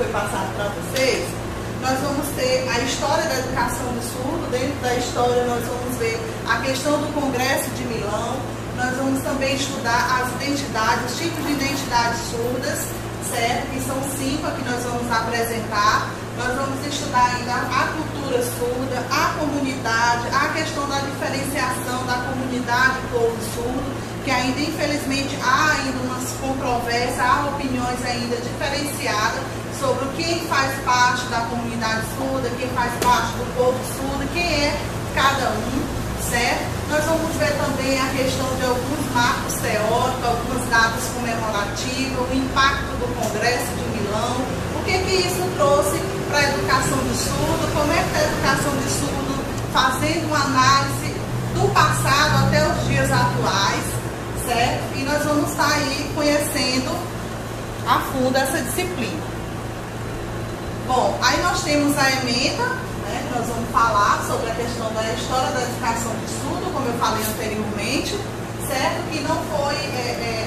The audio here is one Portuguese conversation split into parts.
passado para vocês, nós vamos ter a história da educação do surdo. Dentro da história nós vamos ver a questão do Congresso de Milão. Nós vamos também estudar as identidades, os tipos de identidades surdas, certo? Que são 5 que nós vamos apresentar. Nós vamos estudar ainda a cultura surda, a comunidade, a questão da diferenciação da comunidade povo surdo, que ainda, infelizmente, há ainda umas controvérsias, há opiniões ainda diferenciadas sobre quem faz parte da comunidade surda, quem faz parte do povo surdo, quem é cada um, certo? Nós vamos ver também a questão de alguns marcos teóricos, algumas datas comemorativas, o impacto do Congresso de Milão, o que isso trouxe para a educação do surdo, como é que a educação do surdo, fazendo uma análise do passado até os dias atuais, certo? E nós vamos estar aí conhecendo a fundo essa disciplina. Bom, aí nós temos a ementa, né? Nós vamos falar sobre a questão da história da educação do surdo, como eu falei anteriormente, certo? Que não foi...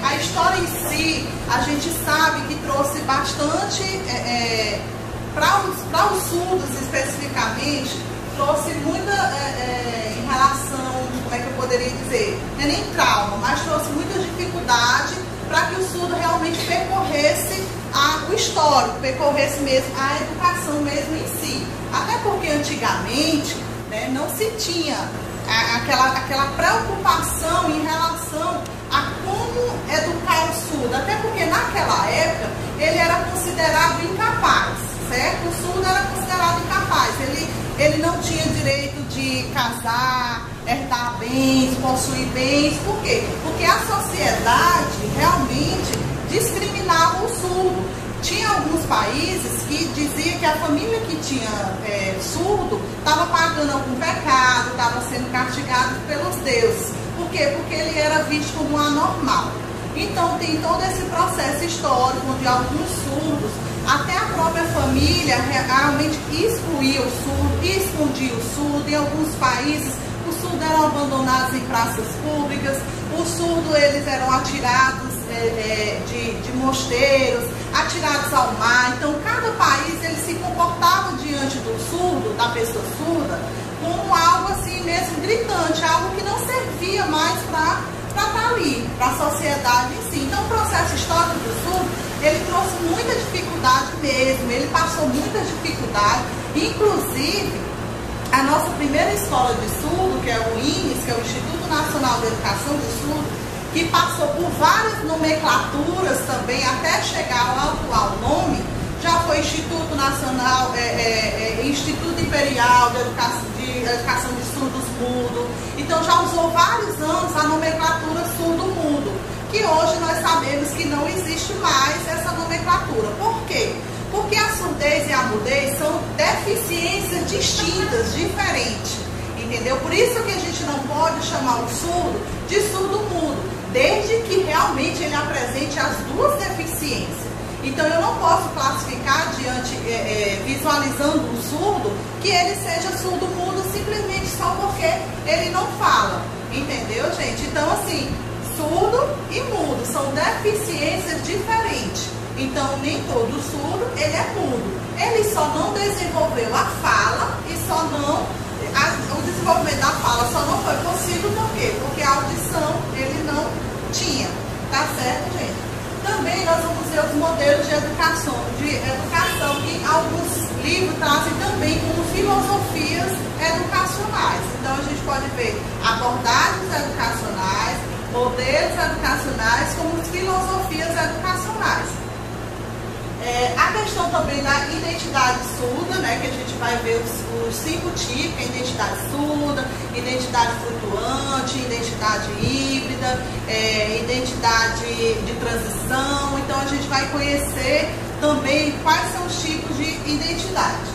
a história em si, a gente sabe que trouxe bastante... para os surdos especificamente, trouxe muita em relação, como é que eu poderia dizer, não é nem trauma, mas trouxe muita dificuldade para que o surdo realmente percorresse o histórico, percorresse mesmo a educação mesmo em si. Até porque antigamente, né, não se tinha aquela preocupação em relação a como educar o surdo, até porque naquela época ele era considerado incapaz. Certo? O surdo era considerado incapaz, ele não tinha direito de casar, herdar bens, possuir bens. Por quê? Porque a sociedade realmente discriminava o surdo. Tinha alguns países que dizia que a família que tinha surdo estava pagando algum pecado, estava sendo castigado pelos deuses. Por quê? Porque ele era visto como anormal. Então tem todo esse processo histórico onde alguns surdos, até a própria família realmente excluía o surdo, escondia o surdo. Em alguns países, os surdos eram abandonados em praças públicas, os surdos eles eram atirados de mosteiros, atirados ao mar. Então, cada país ele se comportava diante do surdo, da pessoa surda, como algo assim mesmo gritante, algo que não servia mais para estar ali, para a sociedade em si. Então, o processo histórico do surdo, ele trouxe muita dificuldade mesmo, ele passou muita dificuldade. Inclusive, a nossa primeira escola de surdo, que é o INES, que é o Instituto Nacional de Educação do Surdo, que passou por várias nomenclaturas também, até chegar ao atual nome, já foi Instituto Nacional, Instituto Imperial de Educação de Surdos Mudo. Então já usou vários anos a nomenclatura surdo-mudo, que hoje nós sabemos que não existe mais essa nomenclatura. Por quê? Porque a surdez e a mudez são deficiências distintas, diferentes, entendeu? Por isso que a gente não pode chamar o surdo de surdo-mudo, desde que realmente ele apresente as duas deficiências. Então eu não posso classificar visualizando um surdo, que ele seja surdo-mudo simplesmente só porque ele não fala, entendeu, gente? Então assim, surdo e mudo são deficiências diferentes. Então nem todo surdo ele é mudo. Ele só não desenvolveu a fala e só não... o desenvolvimento da fala só não foi possível, por quê? Porque a audição ele não tinha, tá certo, gente? Também nós vamos ver os modelos de educação que alguns livros trazem também como filosofias educacionais. Então a gente pode ver abordagens educacionais, modelos educacionais como filosofias educacionais. A questão também da identidade surda, né, que a gente vai ver os 5 tipos: a identidade surda, identidade flutuante, identidade híbrida, identidade de transição. Então a gente vai conhecer também quais são os tipos de identidade,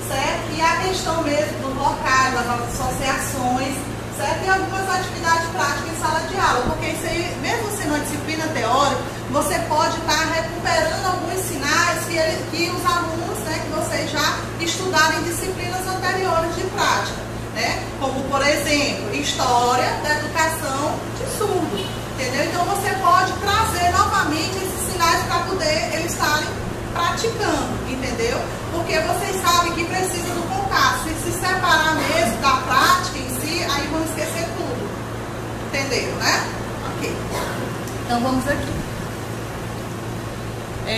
certo? E a questão mesmo dos locais, das associações, certo? E algumas atividades práticas em sala de aula, porque isso aí, mesmo sendo uma disciplina teórica, você pode estar recuperando alguns sinais que os alunos, né, que vocês já estudaram em disciplinas anteriores de prática, né? Como, por exemplo, História da Educação de Surdo, entendeu? Então você pode trazer novamente esses sinais para poder eles estarem praticando, entendeu? Porque vocês sabem que precisa do contato. Se separar mesmo da prática em si, aí vão esquecer tudo. Entenderam, né? Ok. Então vamos aqui.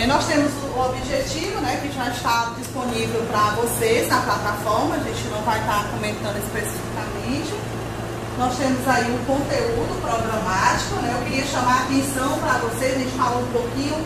Nós temos o objetivo, né, que já está disponível para vocês na plataforma. A gente não vai estar comentando especificamente. Nós temos aí um conteúdo programático, né? Eu queria chamar a atenção para vocês, a gente falou um pouquinho,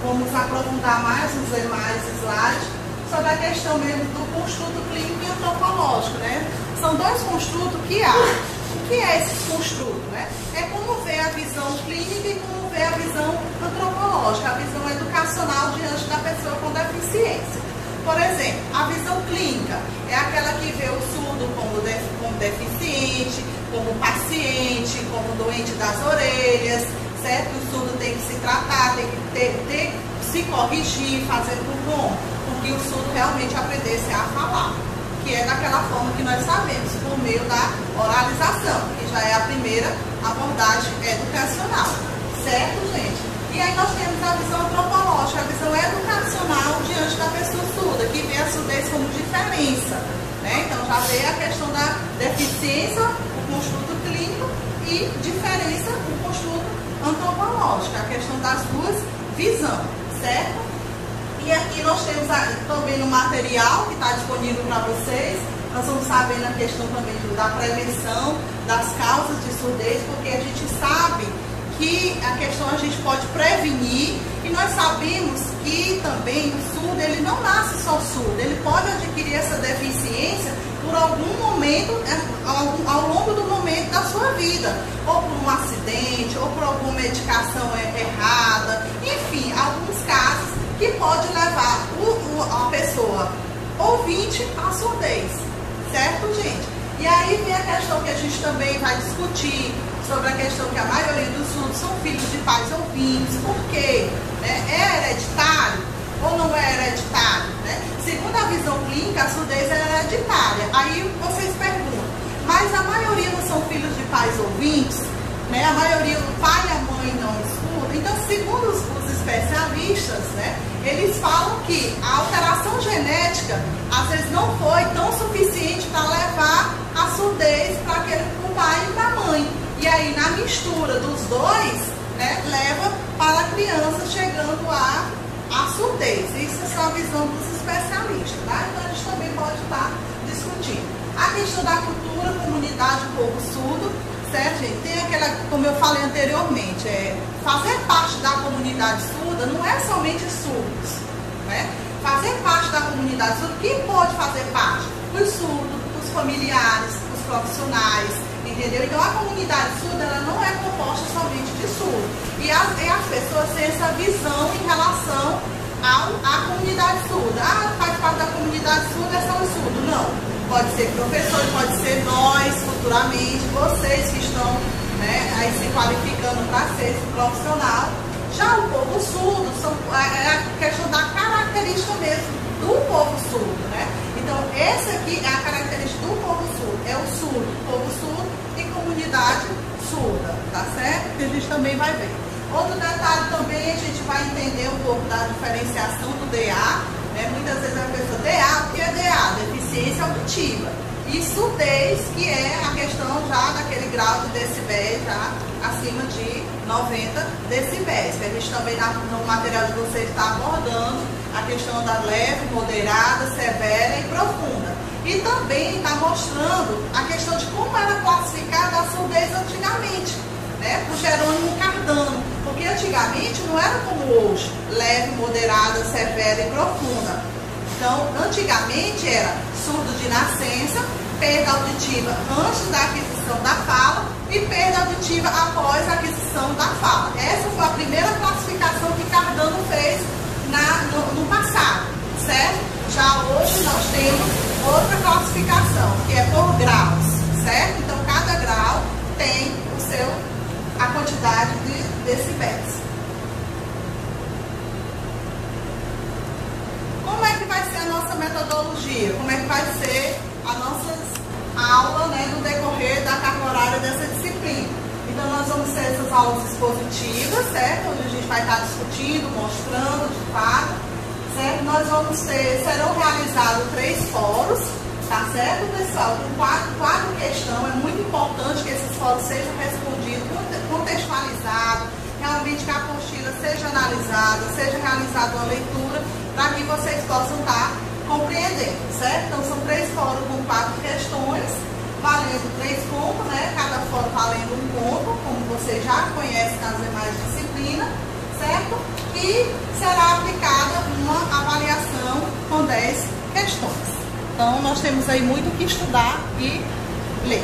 vamos aprofundar mais nos demais slides, sobre a questão mesmo do construto clínico e antropológico, né? São dois construtos que há. O que é esse construto, né? É como ver a visão clínica e como ver a visão antropológica, a visão educacional diante da pessoa com deficiência. Por exemplo, a visão clínica é aquela que vê o surdo como deficiente, como paciente, como doente das orelhas, certo? O surdo tem que se tratar, tem que se corrigir, fazer por bom, porque o surdo realmente aprendesse a falar, que é daquela forma que nós sabemos, por meio da oralização, que já é a primeira abordagem educacional, certo, gente? E aí nós temos a visão antropológica, a visão educacional diante da pessoa surda, que vê a surdez como diferença, né? Então já vê a questão da deficiência, o construto clínico, e diferença, o construto antropológico, a questão das duas visões, certo? E aqui nós temos também no material que está disponível para vocês, nós vamos saber na questão também da prevenção das causas de surdez, porque a gente sabe que a questão a gente pode prevenir, e nós sabemos que também o surdo, ele não nasce só surdo, ele pode adquirir essa deficiência por algum momento, ao longo do momento da sua vida, ou por um acidente, ou por alguma medicação errada, enfim, alguns casos que pode levar a pessoa ouvinte à surdez, certo, gente? E aí vem a questão que a gente também vai discutir, sobre a questão que a maioria dos surdos são filhos de pais ouvintes. Por quê? É hereditário ou não é hereditário? Né? Segundo a visão clínica, a surdez é hereditária. Aí vocês perguntam, mas a maioria não são filhos de pais ouvintes? Né? A maioria, o pai e a mãe não escutam? Então, segundo os especialistas, né, eles falam que a alteração genética às vezes não foi tão suficiente para levar a surdez para o pai e para a mãe. E aí, na mistura dos dois, né, leva para a criança chegando à surdez. Isso é só a visão dos especialistas, tá? Então, a gente também pode estar discutindo. A questão da cultura, comunidade, povo surdo, certo, gente? Tem aquela, como eu falei anteriormente, fazer parte da comunidade surda não é somente surdos, né? Fazer parte da comunidade surda, quem pode fazer parte? Os surdos, os familiares, os profissionais, entendeu? Então a comunidade surda, ela não é composta somente de surdo. E as pessoas têm essa visão em relação à comunidade surda. Ah, faz parte da comunidade surda, é só os surdos. Não. Pode ser professor, pode ser nós, futuramente, vocês que estão, né, aí se qualificando para ser esse profissional. Já o povo surdo, é a questão da característica mesmo do povo surdo, né? Então, essa aqui é a característica do povo surdo, é o surdo, povo surdo e comunidade surda, tá certo? Que a gente também vai ver. Outro detalhe também, a gente vai entender um pouco da diferenciação do DA, né? Muitas vezes a pessoa, DA, o que é DA? Deficiência auditiva. E surdez, que é a questão já daquele grau de decibéis, já acima de 90 decibéis. Que a gente também, no material de vocês, está abordando a questão da leve, moderada, severa e profunda. E também está mostrando a questão de como era classificada a surdez antigamente, né, por Jerônimo Cardano. Porque antigamente não era como hoje, leve, moderada, severa e profunda. Então, antigamente era surdo de nascença, perda auditiva antes da aquisição da fala e perda auditiva após a aquisição da fala. Essa foi a primeira classificação que Cardano fez no passado, certo? Já hoje nós temos outra classificação, que é por graus, certo? Então, cada grau tem a quantidade de decibéis. Como é que vai ser a nossa metodologia? Como é que vai ser a nossa aula, né, no decorrer da carga horária dessa disciplina? Então, nós vamos ter essas aulas expositivas, certo? Onde a gente vai estar discutindo, mostrando de fato, certo? Serão realizados 3 fóruns, tá certo, pessoal? Com 4 questões. É muito importante que esses fóruns sejam respondidos, contextualizados, realmente que a apostila seja analisada, seja realizada uma leitura, para que vocês possam estar compreendendo, certo? Então são 3 fóruns com 4 questões, valendo 3 pontos, né? Cada fórum valendo 1 ponto, como vocês já conhecem nas demais disciplinas, certo? E será aplicada uma avaliação com 10 questões. Então nós temos aí muito o que estudar e ler.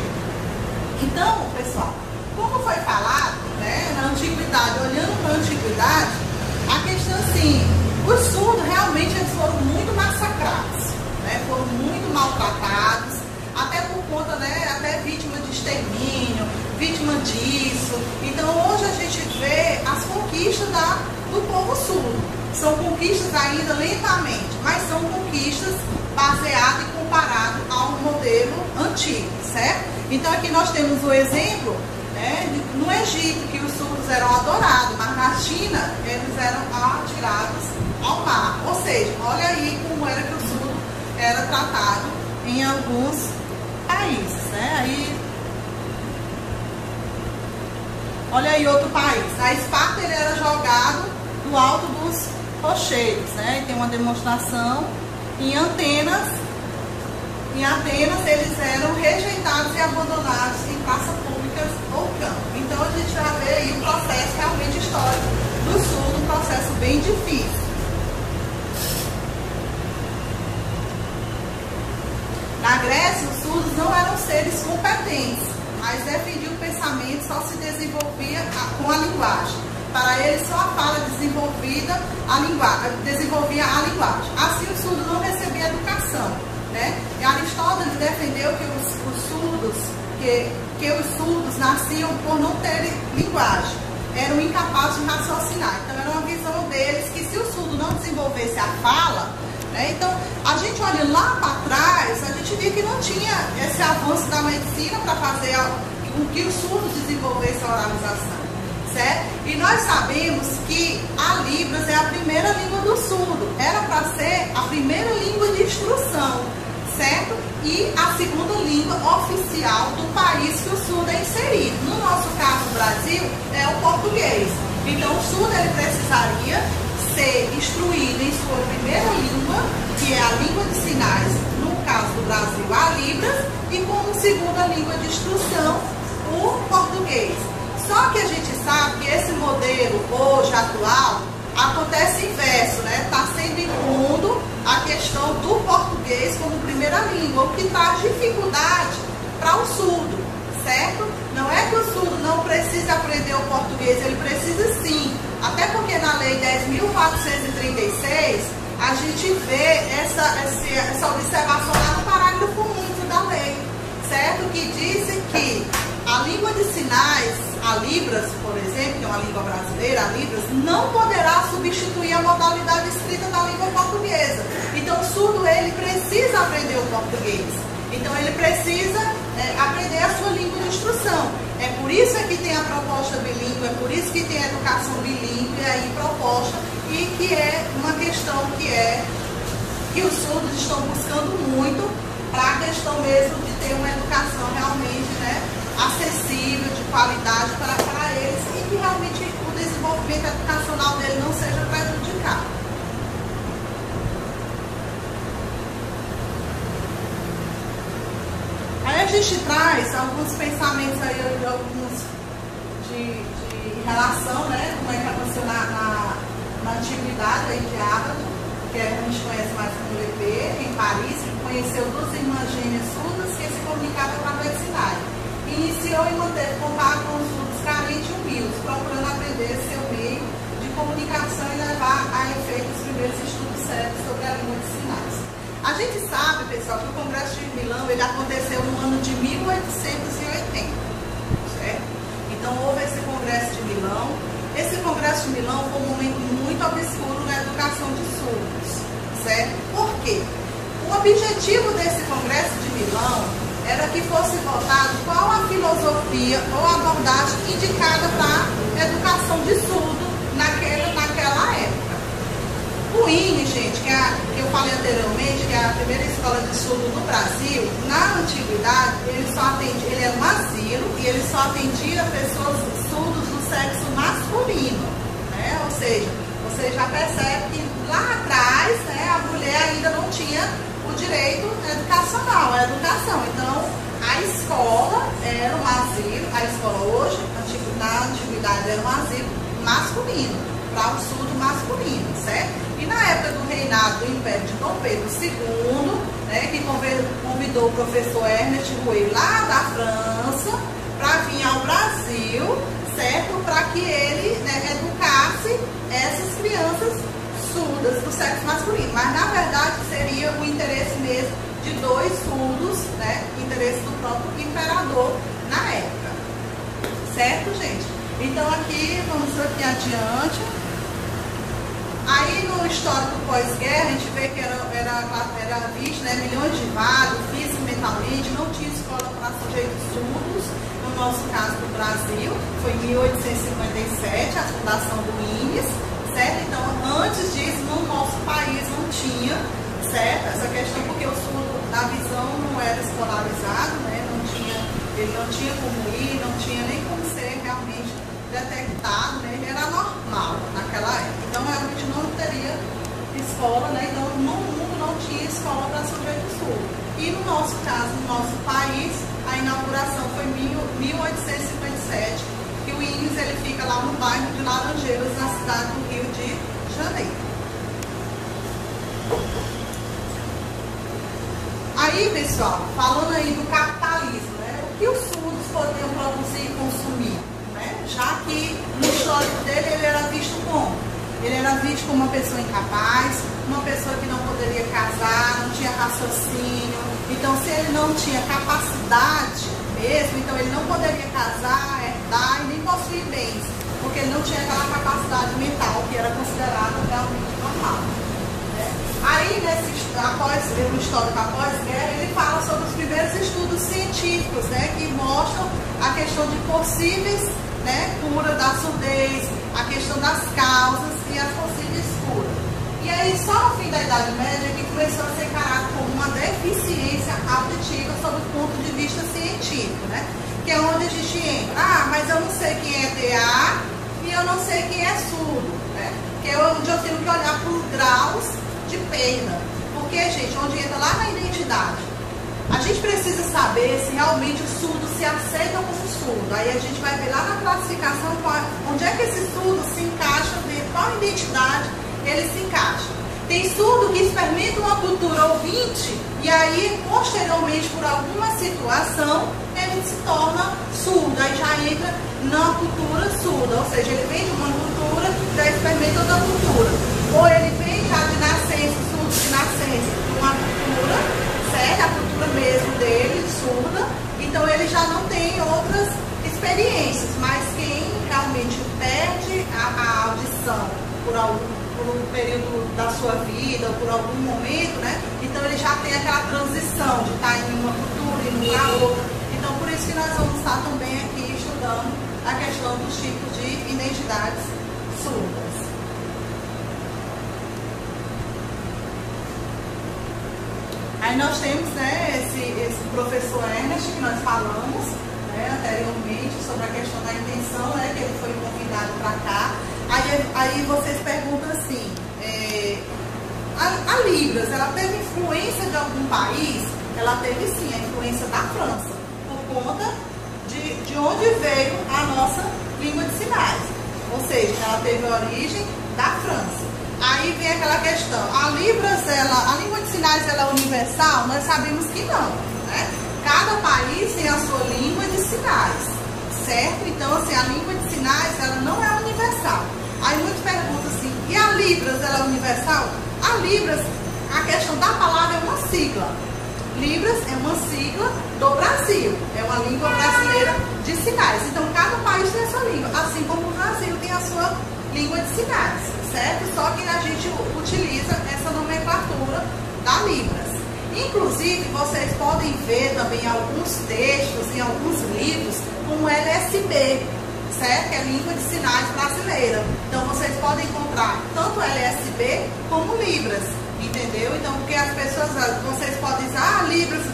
Então, pessoal, como foi falado, né, na antiguidade, olhando para a antiguidade, a questão assim, os surdos realmente eles foram muito massacrados, né, foram muito maltratados, até por conta, né, até vítima de extermínio, vítima disso. Então hoje a gente vê as conquistas do povo surdo. São conquistas ainda lentamente, mas são conquistas baseadas e comparadas ao modelo antigo, certo? Então aqui nós temos o exemplo, né, no Egito, que os surdos eram adorados, mas na China eles eram atirados ao mar. Ou seja, olha aí como era que o surdo era tratado em alguns países, né? Aí, olha aí outro país. Na Esparta ele era jogado do alto dos rocheiros, né? E tem uma demonstração em Atenas. Em Atenas eles eram rejeitados e abandonados em praças públicas ou campo. Então a gente já vê aí o processo realmente histórico do surdo, um processo bem difícil. Na Grécia, os surdos não eram seres competentes, mas defendiam o pensamento, só se desenvolvia com a linguagem. Para eles, só a fala desenvolvia a linguagem. Assim, o surdo não recebia educação, né? E Aristóteles defendeu que os surdos nasciam por não terem linguagem, eram incapazes de raciocinar. Então, era uma visão deles que se o surdo não desenvolvesse a fala, né? Então, a gente olha lá para trás, a gente via que não tinha esse avanço da medicina para fazer com que os surdos desenvolvessem a oralização, certo? E nós sabemos que a Libras é a primeira língua do surdo, era para ser a primeira língua de instrução, certo? E a segunda língua oficial do país que o surdo é inserido. No nosso caso, no Brasil, é o português. Então, o surdo ele precisaria ser instruído em sua primeira língua, que é a língua de sinais, no caso do Brasil, a Libras, e como segunda língua de instrução, o português. Só que a gente sabe que esse modelo hoje atual acontece inverso, né? Está sendo impondo a questão do português como primeira língua, o que traz dificuldade para o surdo, certo? Não é que o surdo não precisa aprender o português, ele precisa sim. Até porque na Lei 10.436, a gente vê essa observação lá no parágrafo único da lei, certo? Que diz que a língua de sinais, a Libras, por exemplo, que é uma língua brasileira, a Libras, não poderá substituir a modalidade escrita da língua portuguesa. Então, o surdo, ele precisa aprender o português. Então, ele precisa aprender a sua língua de instrução. É por isso que tem a proposta bilíngue, é por isso que tem a educação bilíngue aí proposta, e que é uma questão que os surdos estão buscando muito para a questão mesmo de ter uma educação realmente, né, acessível, de qualidade para eles, e que realmente o desenvolvimento educacional dele não seja prejudicado. Aí a gente traz alguns pensamentos aí, de relação, né, como é que aconteceu na antiguidade aí de Ágado, que a gente conhece mais como Lepê, em Paris, que conheceu 2 irmãs gêmeas surdas que se comunicavam através de sinais. Iniciou e manteve contato com os surdos carentes e humildes, procurando aprender seu meio de comunicação e levar a efeito os primeiros estudos sérios sobre a língua de sinais. A gente sabe, pessoal, que o Congresso de Milão ele aconteceu no ano de 1880, certo? Então houve esse Congresso de Milão. Esse Congresso de Milão foi um momento muito obscuro na educação de surdos, certo? Por quê? O objetivo desse Congresso de Milão era que fosse votado qual a filosofia ou a abordagem indicada para a educação de surdo naquela época. O INE, gente, que eu falei anteriormente, que é a primeira escola de surdo no Brasil, na antiguidade, ele era um asilo e ele só atendia pessoas surdos do sexo masculino, né? Ou seja, você já percebe que lá atrás, né, a mulher ainda não tinha o direito educacional, a educação. Então, a escola era um asilo, a escola hoje, na antiguidade, era um asilo masculino, para o surdo masculino, certo? E na época do reinado do Império de Dom Pedro II, né, que convidou o professor Ernest Rouet lá da França para vir ao Brasil, certo? Para que ele, né, educasse essas crianças surdas do sexo masculino. Mas na verdade seria o interesse mesmo de dois surdos, né? Interesse do próprio imperador na época. Certo, gente? Então aqui, vamos aqui adiante. Aí no histórico pós-guerra, a gente vê que era visto, né, milhões de vagos, físico e mentalmente, não tinha escola para sujeitos surdos, no nosso caso do Brasil, foi em 1857, a fundação do INES, certo? Então, antes disso, no nosso país não tinha, certo? Essa questão, porque o surdo, a visão não era escolarizado, né? Ele não tinha como ir, não tinha nem como ser realmente detectado, né? Ele era normal naquela época. Então, realmente não teria escola, né? Então, no mundo não tinha escola para sujeito surdo. E no nosso caso, no nosso país, a inauguração foi em 1857, que o INES ele fica lá no bairro de Laranjeiras, na cidade do Rio de Janeiro. Aí, pessoal, falando aí do capitalismo, né? O que os surdos poderiam produzir e consumir? Já que no histórico dele ele era visto como? Ele era visto como uma pessoa incapaz, uma pessoa que não poderia casar, não tinha raciocínio. Então, se ele não tinha capacidade mesmo, então ele não poderia casar, herdar e nem possuir bens, porque ele não tinha aquela capacidade mental que era considerada realmente normal. Aí, no histórico após-guerra, ele fala sobre os primeiros estudos científicos, né, que mostram a questão de possíveis, né, cura da surdez, a questão das causas e as possíveis curas. E aí, só no fim da Idade Média, que começou a ser encarado como uma deficiência auditiva sob o ponto de vista científico, né? Que é onde a gente entra, mas eu não sei quem é DA e eu não sei quem é surdo, né? Que é onde eu tenho que olhar por graus de perda. Porque, gente, onde entra lá na identidade, a gente precisa saber se realmente o surdo se aceita como surdo. Aí a gente vai ver lá na classificação onde é que esse surdo se encaixa dentro, qual identidade ele se encaixa. Tem surdo que experimenta uma cultura ouvinte e aí, posteriormente, por alguma situação, ele se torna surdo. Aí já entra na cultura surda, ou seja, ele vem de uma cultura, já experimenta outra cultura. Ou ele vem já de nascença, surdo de nascença, de uma cultura, certo? A cultura mesmo dele, surda. Então ele já não tem outras experiências, mas quem realmente perde a audição por um período da sua vida, ou por algum momento, né? Então ele já tem aquela transição de estar em uma cultura e numa outra. Então por isso que nós vamos estar também aqui estudando a questão dos tipos de identidades surdas. Aí nós temos, né, esse professor Ernest, que nós falamos, né, anteriormente, sobre a questão da intenção, né, que ele foi convidado para cá. Aí vocês perguntam assim, a Libras, ela teve influência de algum país? Ela teve sim, a influência da França, por conta de onde veio a nossa língua de sinais. Ou seja, ela teve origem da França. Aí vem aquela questão, a língua de sinais ela é universal? Nós sabemos que não, né? Cada país tem a sua língua de sinais, certo? Então, assim, a língua de sinais ela não é universal. Aí muitos perguntam assim, e a Libras ela é universal? A Libras, a questão da palavra é uma sigla. Libras é uma sigla do Brasil, é uma língua brasileira de sinais. Então, cada país tem a sua língua, assim como o Brasil tem a sua língua de sinais, certo? Só que a gente utiliza essa nomenclatura da Libras. Inclusive, vocês podem ver também alguns textos em alguns livros como LSB, certo? Que é Língua de Sinais Brasileira. Então vocês podem encontrar tanto LSB como Libras, entendeu? Então, porque as pessoas, vocês podem dizer, Libras,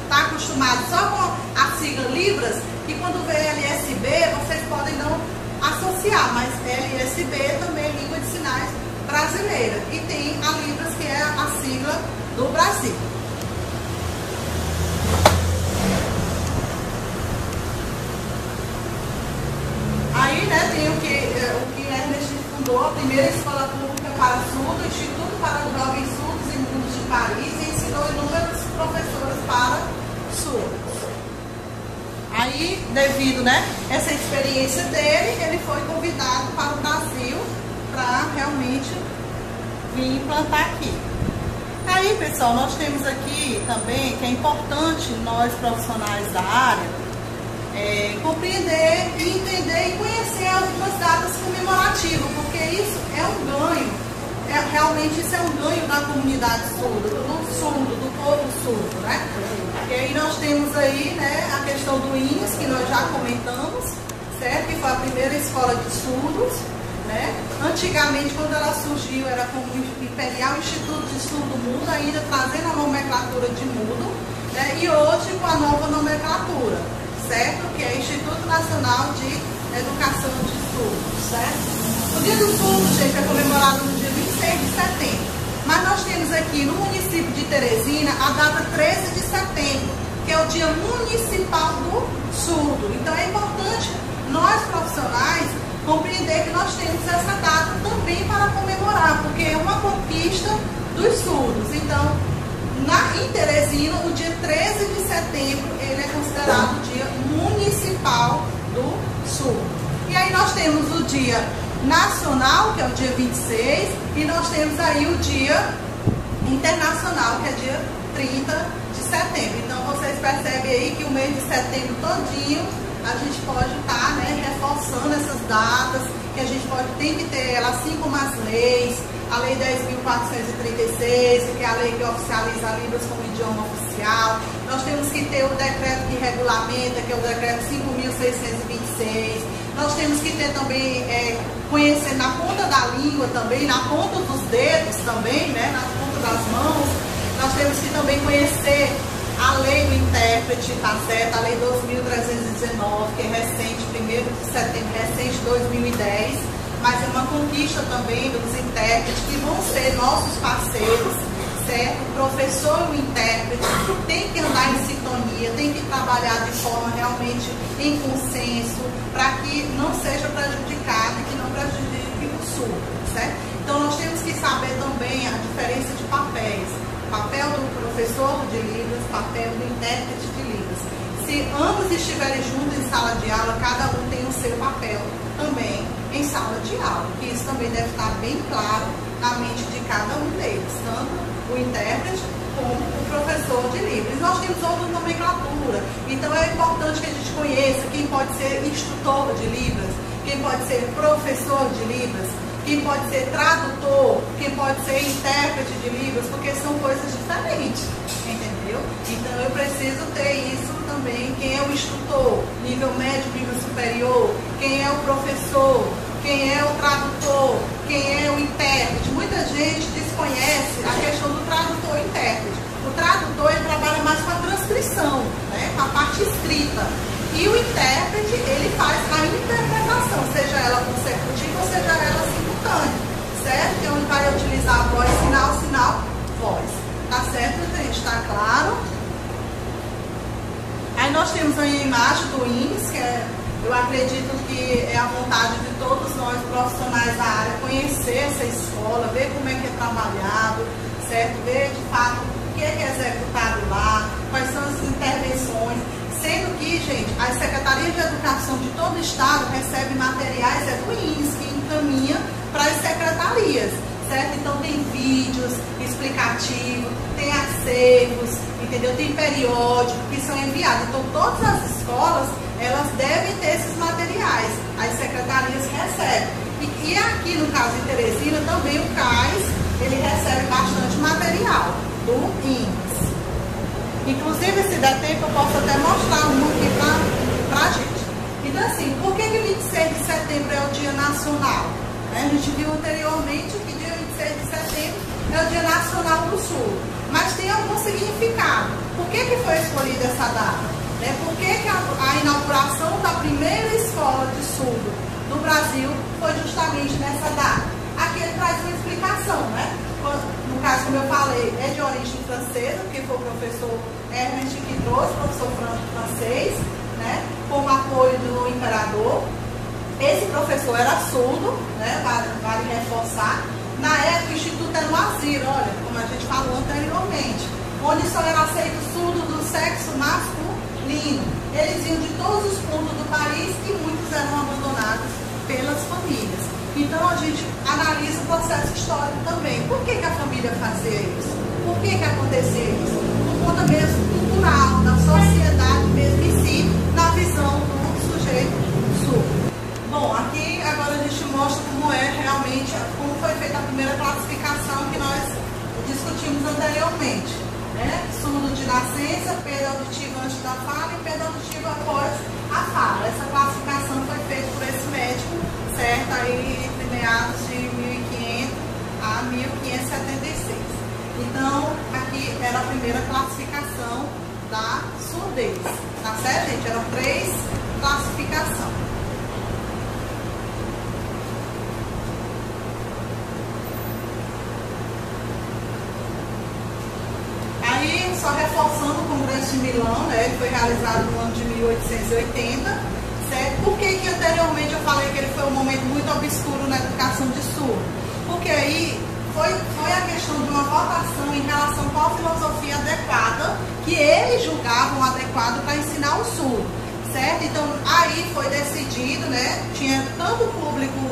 está acostumado só com a sigla Libras, e quando vê LSB, vocês podem não associar, mas LSB também é Língua de Sinais Brasileira. E tem a Libras, que é a sigla do Brasil. Aí, né, tem o que Ernest fundou, a primeira escola pública para surdos, Instituto para Jovens Surdos e Mudos de Paris, e ensinou inúmeros professores para surdos. Aí, devido, né, essa experiência dele, ele foi convidado para o Brasil para realmente vir implantar aqui. Aí, pessoal, nós temos aqui também que é importante nós profissionais da área compreender e entender e conhecer algumas datas comemorativas, porque isso é um ganho, realmente isso é um ganho da comunidade surda, do surdo, do povo surdo, né? E aí nós temos aí, né, a questão do INS, que nós já comentamos, certo? Que foi a primeira escola de surdos, né? Antigamente, quando ela surgiu, era como o Imperial Instituto de Surdo Mudo, ainda trazendo a nomenclatura de mudo, né? E hoje com a nova nomenclatura, certo? Que é Instituto Nacional de Educação de Surdos, certo? O Dia do Surdo, gente, é comemorado no dia 26 de setembro. Mas nós temos aqui no município de Teresina a data 13 de setembro, que é o Dia Municipal do Surdo. Então é importante nós profissionais compreender que nós temos essa data também para comemorar, porque é uma conquista dos surdos. Então, em Teresina, o dia 13 de setembro, ele é considerado o Dia Municipal do Surdo. E aí nós temos o Dia Nacional, que é o dia 26, e nós temos aí o Dia Internacional, que é dia 30 de setembro. Então vocês percebem aí que o mês de setembro todinho a gente pode estar, né, reforçando essas datas, que a gente tem que ter ela, assim como as leis, a Lei 10.436, que é a lei que oficializa a Libras como idioma oficial. Nós temos que ter o decreto que regulamenta, que é o decreto 5.626. Nós temos que ter também, conhecer na ponta da língua também, na ponta dos dedos também, né, na ponta das mãos. Nós temos que também conhecer a lei do intérprete, tá certo? A lei 2.319, que é recente, 1º de setembro, recente 2010, mas é uma conquista também dos intérpretes, que vão ser nossos parceiros, certo? O professor e o intérprete tem que andar em sintonia, tem que trabalhar de forma realmente em consenso, para que não seja prejudicado e que não prejudique o surdo, certo? Então nós temos que saber também a diferença de papéis. Papel do professor de Libras, papel do intérprete de Libras. Se ambos estiverem juntos em sala de aula, cada um tem o seu papel também em sala de aula. Que isso também deve estar bem claro na mente de cada um deles, tanto o intérprete como o professor de Libras. Nós temos outra nomenclatura, então é importante que a gente conheça quem pode ser instrutor de Libras, quem pode ser professor de Libras, quem pode ser tradutor, quem pode ser intérprete de Libras, porque são coisas diferentes, entendeu? Então eu preciso ter isso também, quem é o instrutor, nível médio, nível superior, quem é o professor, quem é o tradutor, quem é o intérprete. Muita gente desconhece a questão do tradutor e intérprete. O tradutor, ele trabalha mais com a transcrição, né, com a parte escrita. E o intérprete, ele faz a interpretação, seja ela consecutiva ou seja ela simultânea, certo? Que é onde vai utilizar a voz, sinal, sinal, voz. Tá certo, gente? Tá claro? Aí nós temos aí a imagem do INS, que eu acredito que é a vontade de todos nós profissionais da área conhecer essa escola, ver como é que é trabalhado, certo? Ver de fato o que é executado lá, quais são as intervenções. Sendo que, gente, as secretarias de educação de todo o estado recebem materiais do INS, que encaminha para as secretarias, certo? Então tem vídeos explicativos, tem acervos, entendeu? Tem periódico que são enviados. Então todas as escolas, elas devem ter esses materiais, as secretarias recebem. E aqui no caso de Teresina, também o CAIS, ele recebe bastante material do INS. Inclusive, se der tempo, eu posso até mostrar um aqui pra gente. Então, assim, por que 26 de setembro é o Dia Nacional? A gente viu anteriormente que dia 26 de setembro é o Dia Nacional do Surdo, mas tem algum significado. Por que foi escolhida essa data? Por que a inauguração da primeira escola de surdo do Brasil foi justamente nessa data? Aqui ele traz uma explicação, né? No caso, como eu falei, é de origem francesa, porque foi o professor Ernest que trouxe, professor francês, né? Com o apoio do imperador. Esse professor era surdo, né? Vale reforçar. Na época, o Instituto era um asilo, olha, como a gente falou anteriormente, onde só era aceito surdo do sexo masculino. Eles iam de todos os pontos do país e muitos eram abandonados pelas famílias. Então, a gente analisa o processo histórico também. Por que a família fazia isso? Por que acontecia isso? Por conta mesmo cultural, da sociedade mesmo em si, na visão do sujeito surdo. Bom, aqui agora a gente mostra como é realmente, como foi feita a primeira classificação que nós discutimos anteriormente, né? Surdo de nascença, perda auditiva antes da fala e perda auditiva após a fala. Essa classificação foi feita por esse médico, certo? Aí entre meados de 1500 a 1576. Então, aqui era a primeira classificação da surdez, tá certo, gente? Eram 3 classificações. Só reforçando o Congresso de Milão, né? Ele foi realizado no ano de 1880, certo? Por que anteriormente eu falei que ele foi um momento muito obscuro na educação de surdo? Porque aí foi a questão de uma votação em relação com a filosofia adequada, que eles julgavam adequado para ensinar o surdo, certo? Então aí foi decidido, né? Tinha tanto público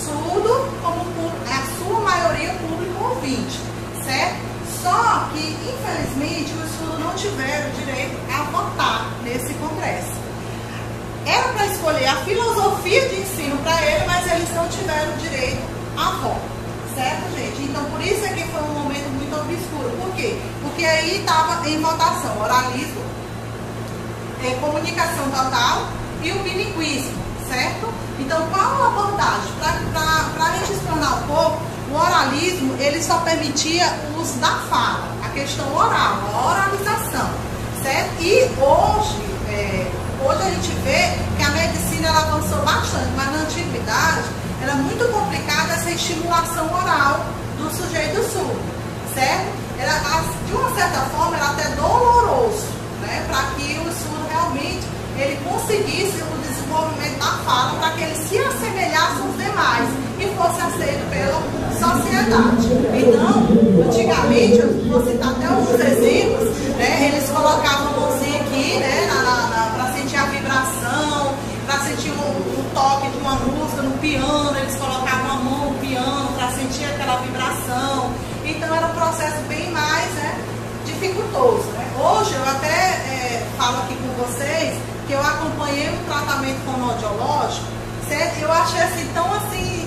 surdo como a sua maioria público ouvinte, certo? Só que, infelizmente, os surdos não tiveram direito a votar nesse congresso. Era para escolher a filosofia de ensino para ele, mas eles não tiveram direito a voto. Certo, gente? Então, por isso é que foi um momento muito obscuro. Por quê? Porque aí estava em votação oralismo, comunicação total e o bilinguismo, certo? Então, qual a abordagem? Para a gente explanar um pouco, o oralismo, ele só permitia o uso da fala, a questão oral, a oralização, certo? E hoje a gente vê que a medicina ela avançou bastante, mas na antiguidade era muito complicada essa estimulação oral do sujeito surdo, certo? De uma certa forma, era até doloroso, né? Para que o surdo realmente ele conseguisse o desenvolvimento da fala, para que ele se assemelhasse aos demais e fosse aceito pela sociedade. Então, antigamente, eu vou citar até alguns exemplos, né? Eles colocavam a mãozinha aqui, né? Para sentir a vibração, para sentir o toque de uma música no piano, eles colocavam a mão no piano para sentir aquela vibração. Então, era um processo bem mais, né, dificultoso, né? Hoje, eu até falo aqui com vocês que eu acompanhei um tratamento fonoaudiológico, certo? Eu achei assim, tão assim,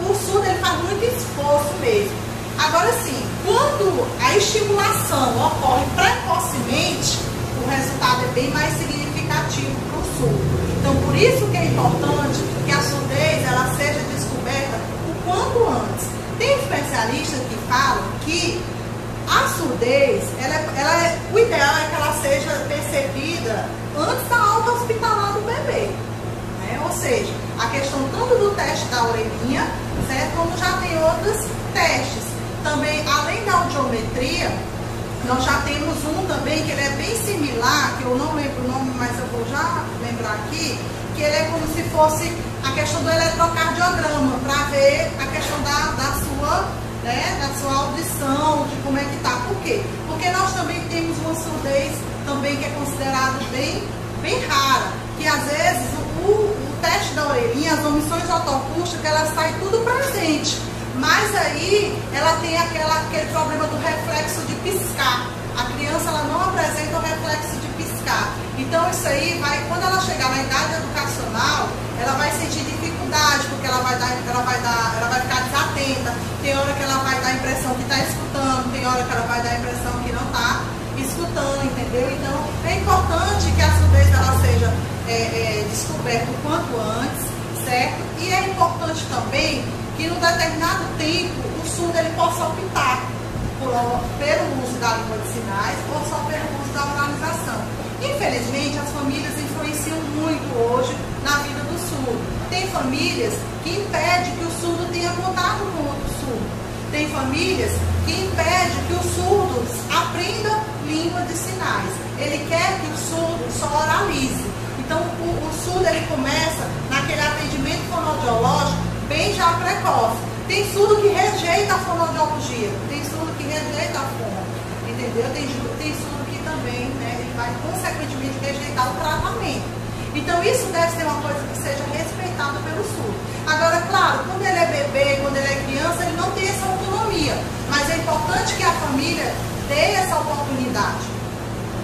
o surdo ele faz muito esforço mesmo. Agora sim, quando a estimulação ocorre precocemente, o resultado é bem mais significativo para o surdo. Então, por isso que é importante que a surdez ela seja descoberta o quanto antes. Tem especialistas que falam que a surdez, o ideal é que ela seja percebida antes da alta hospitalar do bebê, né? Ou seja, a questão tanto do teste da orelhinha, certo? Como já tem outros testes. Também, além da audiometria, nós já temos um também que ele é bem similar, que eu não lembro o nome, mas eu vou já lembrar aqui, que ele é como se fosse a questão do eletrocardiograma, para ver a questão da sua audição, de como é que tá. Por quê? Porque nós também temos uma surdez também que é considerada bem rara, que às vezes o teste da orelhinha, as omissões otoacústicas, elas saem tudo presente, mas aí ela tem aquele problema do reflexo de piscar. A criança ela não apresenta o reflexo de piscar. Então isso aí quando ela chegar na idade educacional, ela vai sentir dificuldade, porque ela vai ficar desatenta. Tem hora que ela vai dar a impressão que está escutando, tem hora que ela vai dar a impressão que não está escutando, entendeu? Então é importante que a surdez ela seja descoberto o quanto antes, certo? E é importante também que, num determinado tempo, o surdo ele possa optar pelo uso da língua de sinais ou só pelo uso da oralização. Infelizmente, as famílias influenciam muito hoje na vida do surdo. Tem famílias que impedem que o surdo tenha contato com outro surdo. Tem famílias que impedem que o surdo aprenda língua de sinais. Ele quer que o surdo só oralize. Então, o surdo ele começa naquele atendimento fonoaudiológico bem já precoce. Tem surdo que rejeita a fonoaudiologia, tem surdo que rejeita a fono, entendeu? Tem surdo que também, né, ele vai consequentemente rejeitar o tratamento. Então, isso deve ser uma coisa que seja respeitada pelo surdo. Agora, claro, quando ele é bebê, quando ele é criança, ele não tem essa autonomia, mas é importante que a família dê essa oportunidade,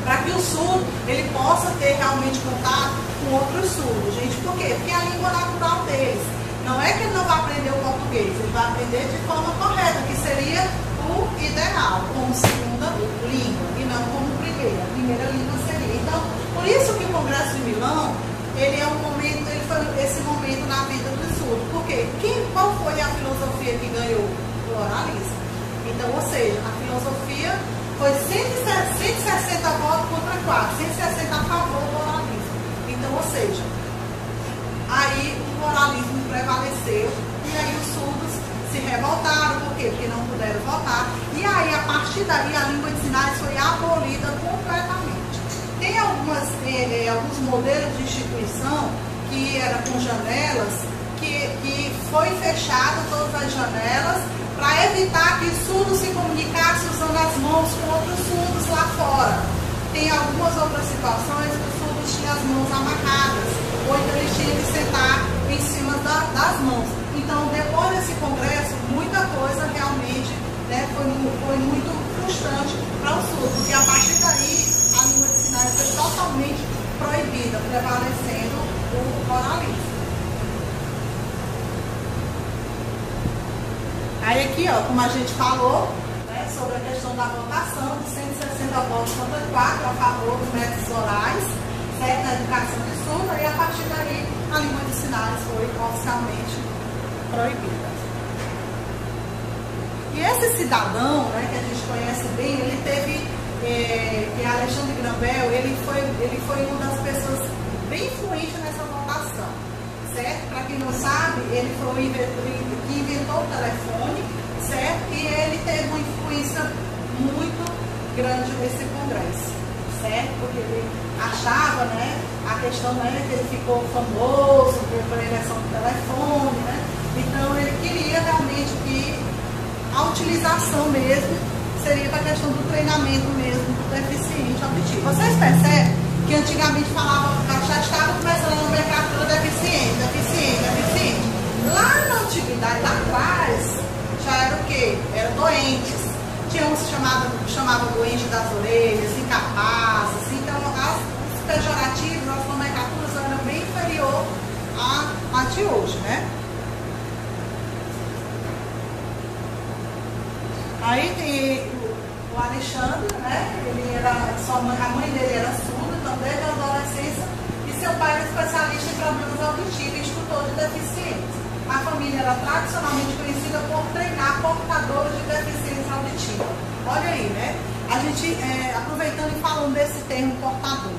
para que o surdo ele possa ter realmente contato com outros surdos, gente. Por quê? Porque é a língua natural deles. Não é que ele não vai aprender o português, ele vai aprender de forma correta, que seria o ideal, como segunda língua, e não como primeira. A primeira língua seria. Então, por isso que o Congresso de Milão, ele é um momento, ele foi esse momento na vida do surdo. Por quê? Qual foi a filosofia que ganhou? O oralismo. Então, ou seja, a filosofia foi 160 votos contra 4, 160 a favor do oralismo. Então, ou seja, aí o oralismo prevaleceu e aí os surdos se revoltaram. Por quê? Porque não puderam votar. E aí, a partir daí, a língua de sinais foi abolida completamente. Tem alguns modelos de instituição que era com janelas, que foi fechado todas as janelas para evitar que o surdo se comunicasse usando as mãos com outros surdos lá fora. Tem algumas outras situações que os surdos tinham as mãos amarradas, ou então eles tinham que sentar em cima das mãos. Então, depois desse congresso, muita coisa realmente, né, foi muito frustrante para o surdo, porque a partir daí a língua de sinais foi totalmente proibida, prevalecendo o oralismo. Aí aqui, ó, como a gente falou, né, sobre a questão da votação, de 160 votos contra 4 a favor dos métodos orais, certo, na educação de surdo, e a partir daí a língua de sinais foi oficialmente proibida. E esse cidadão, né, que a gente conhece bem, ele teve, que é Alexandre Graham Bell, ele foi uma das pessoas bem influentes nessa votação. Certo? Para quem não sabe, ele foi o inventor que inventou o telefone, certo? E ele teve uma influência muito grande nesse congresso, certo? Porque ele achava, né, a questão, né, que ele ficou famoso pela invenção do telefone, né? Então ele queria realmente que a utilização mesmo seria para a questão do treinamento mesmo do deficiente auditivo. Vocês percebem que antigamente falava, já estava começando a nomenclatura deficiente. Lá na antiguidade, lá atrás, já era o quê? Era doentes. Tinha uns que chamavam doente das orelhas, incapazes. Então, os pejorativos, as nomenclaturas eram bem inferior a de hoje, né? Aí tem o Alexandre, né? Ele era, a mãe dele era surda, então desde a adolescência, e seu pai era especialista em problemas auditivos e instrutor de deficientes. A família era tradicionalmente conhecida por treinar portadores de deficiência auditiva. Olha aí, né? A gente, aproveitando e falando desse termo portador,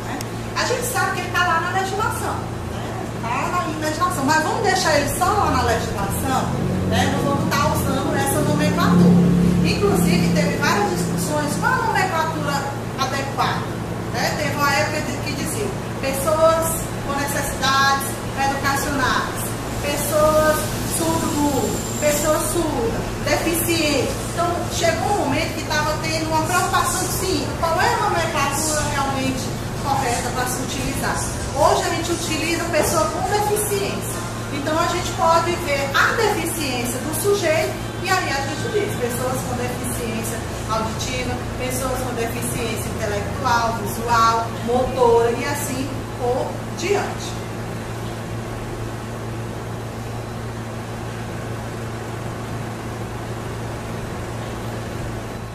né? A gente sabe que ele está lá na legislação, né? Está na legislação, mas vamos deixar ele só lá na legislação, né? Nós vamos estar usando essa nomenclatura. Inclusive, teve várias discussões qual a nomenclatura adequada, né? Teve uma época que dizia pessoas com necessidades educacionais, pessoas surdo-mudo, pessoas surdas, deficientes. Então, chegou um momento que estava tendo uma preocupação, sim, qual é a nomenclatura realmente correta para se utilizar. Hoje a gente utiliza pessoa com deficiência. Então, a gente pode ver a deficiência do sujeito e aí a gente diz pessoas com deficiência auditiva, pessoas com deficiência intelectual, visual, motora e assim por diante.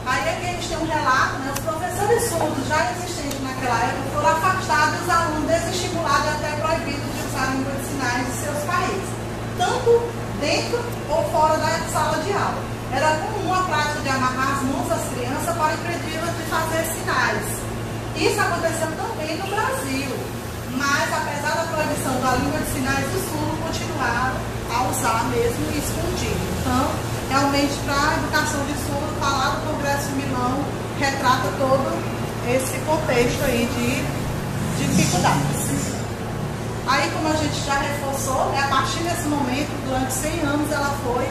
Aí aqui a gente tem um relato, né? Os professores surdos já existentes na naquela época, foram afastados e os alunos desestimulados até proibidos de usar a língua de sinais de seus países, tanto dentro ou fora da sala de aula. Era comum a prática de amarrar as mãos das crianças para impedir-las de fazer sinais. Isso aconteceu também no Brasil, mas apesar da proibição da língua de sinais, os surdos continuaram a usar mesmo escondido. Então, realmente, para a educação de surdo, falar do Congresso de Milão retrata todo esse contexto aí de dificuldades. Aí, como a gente já reforçou, a partir desse momento, durante 100 anos, ela foi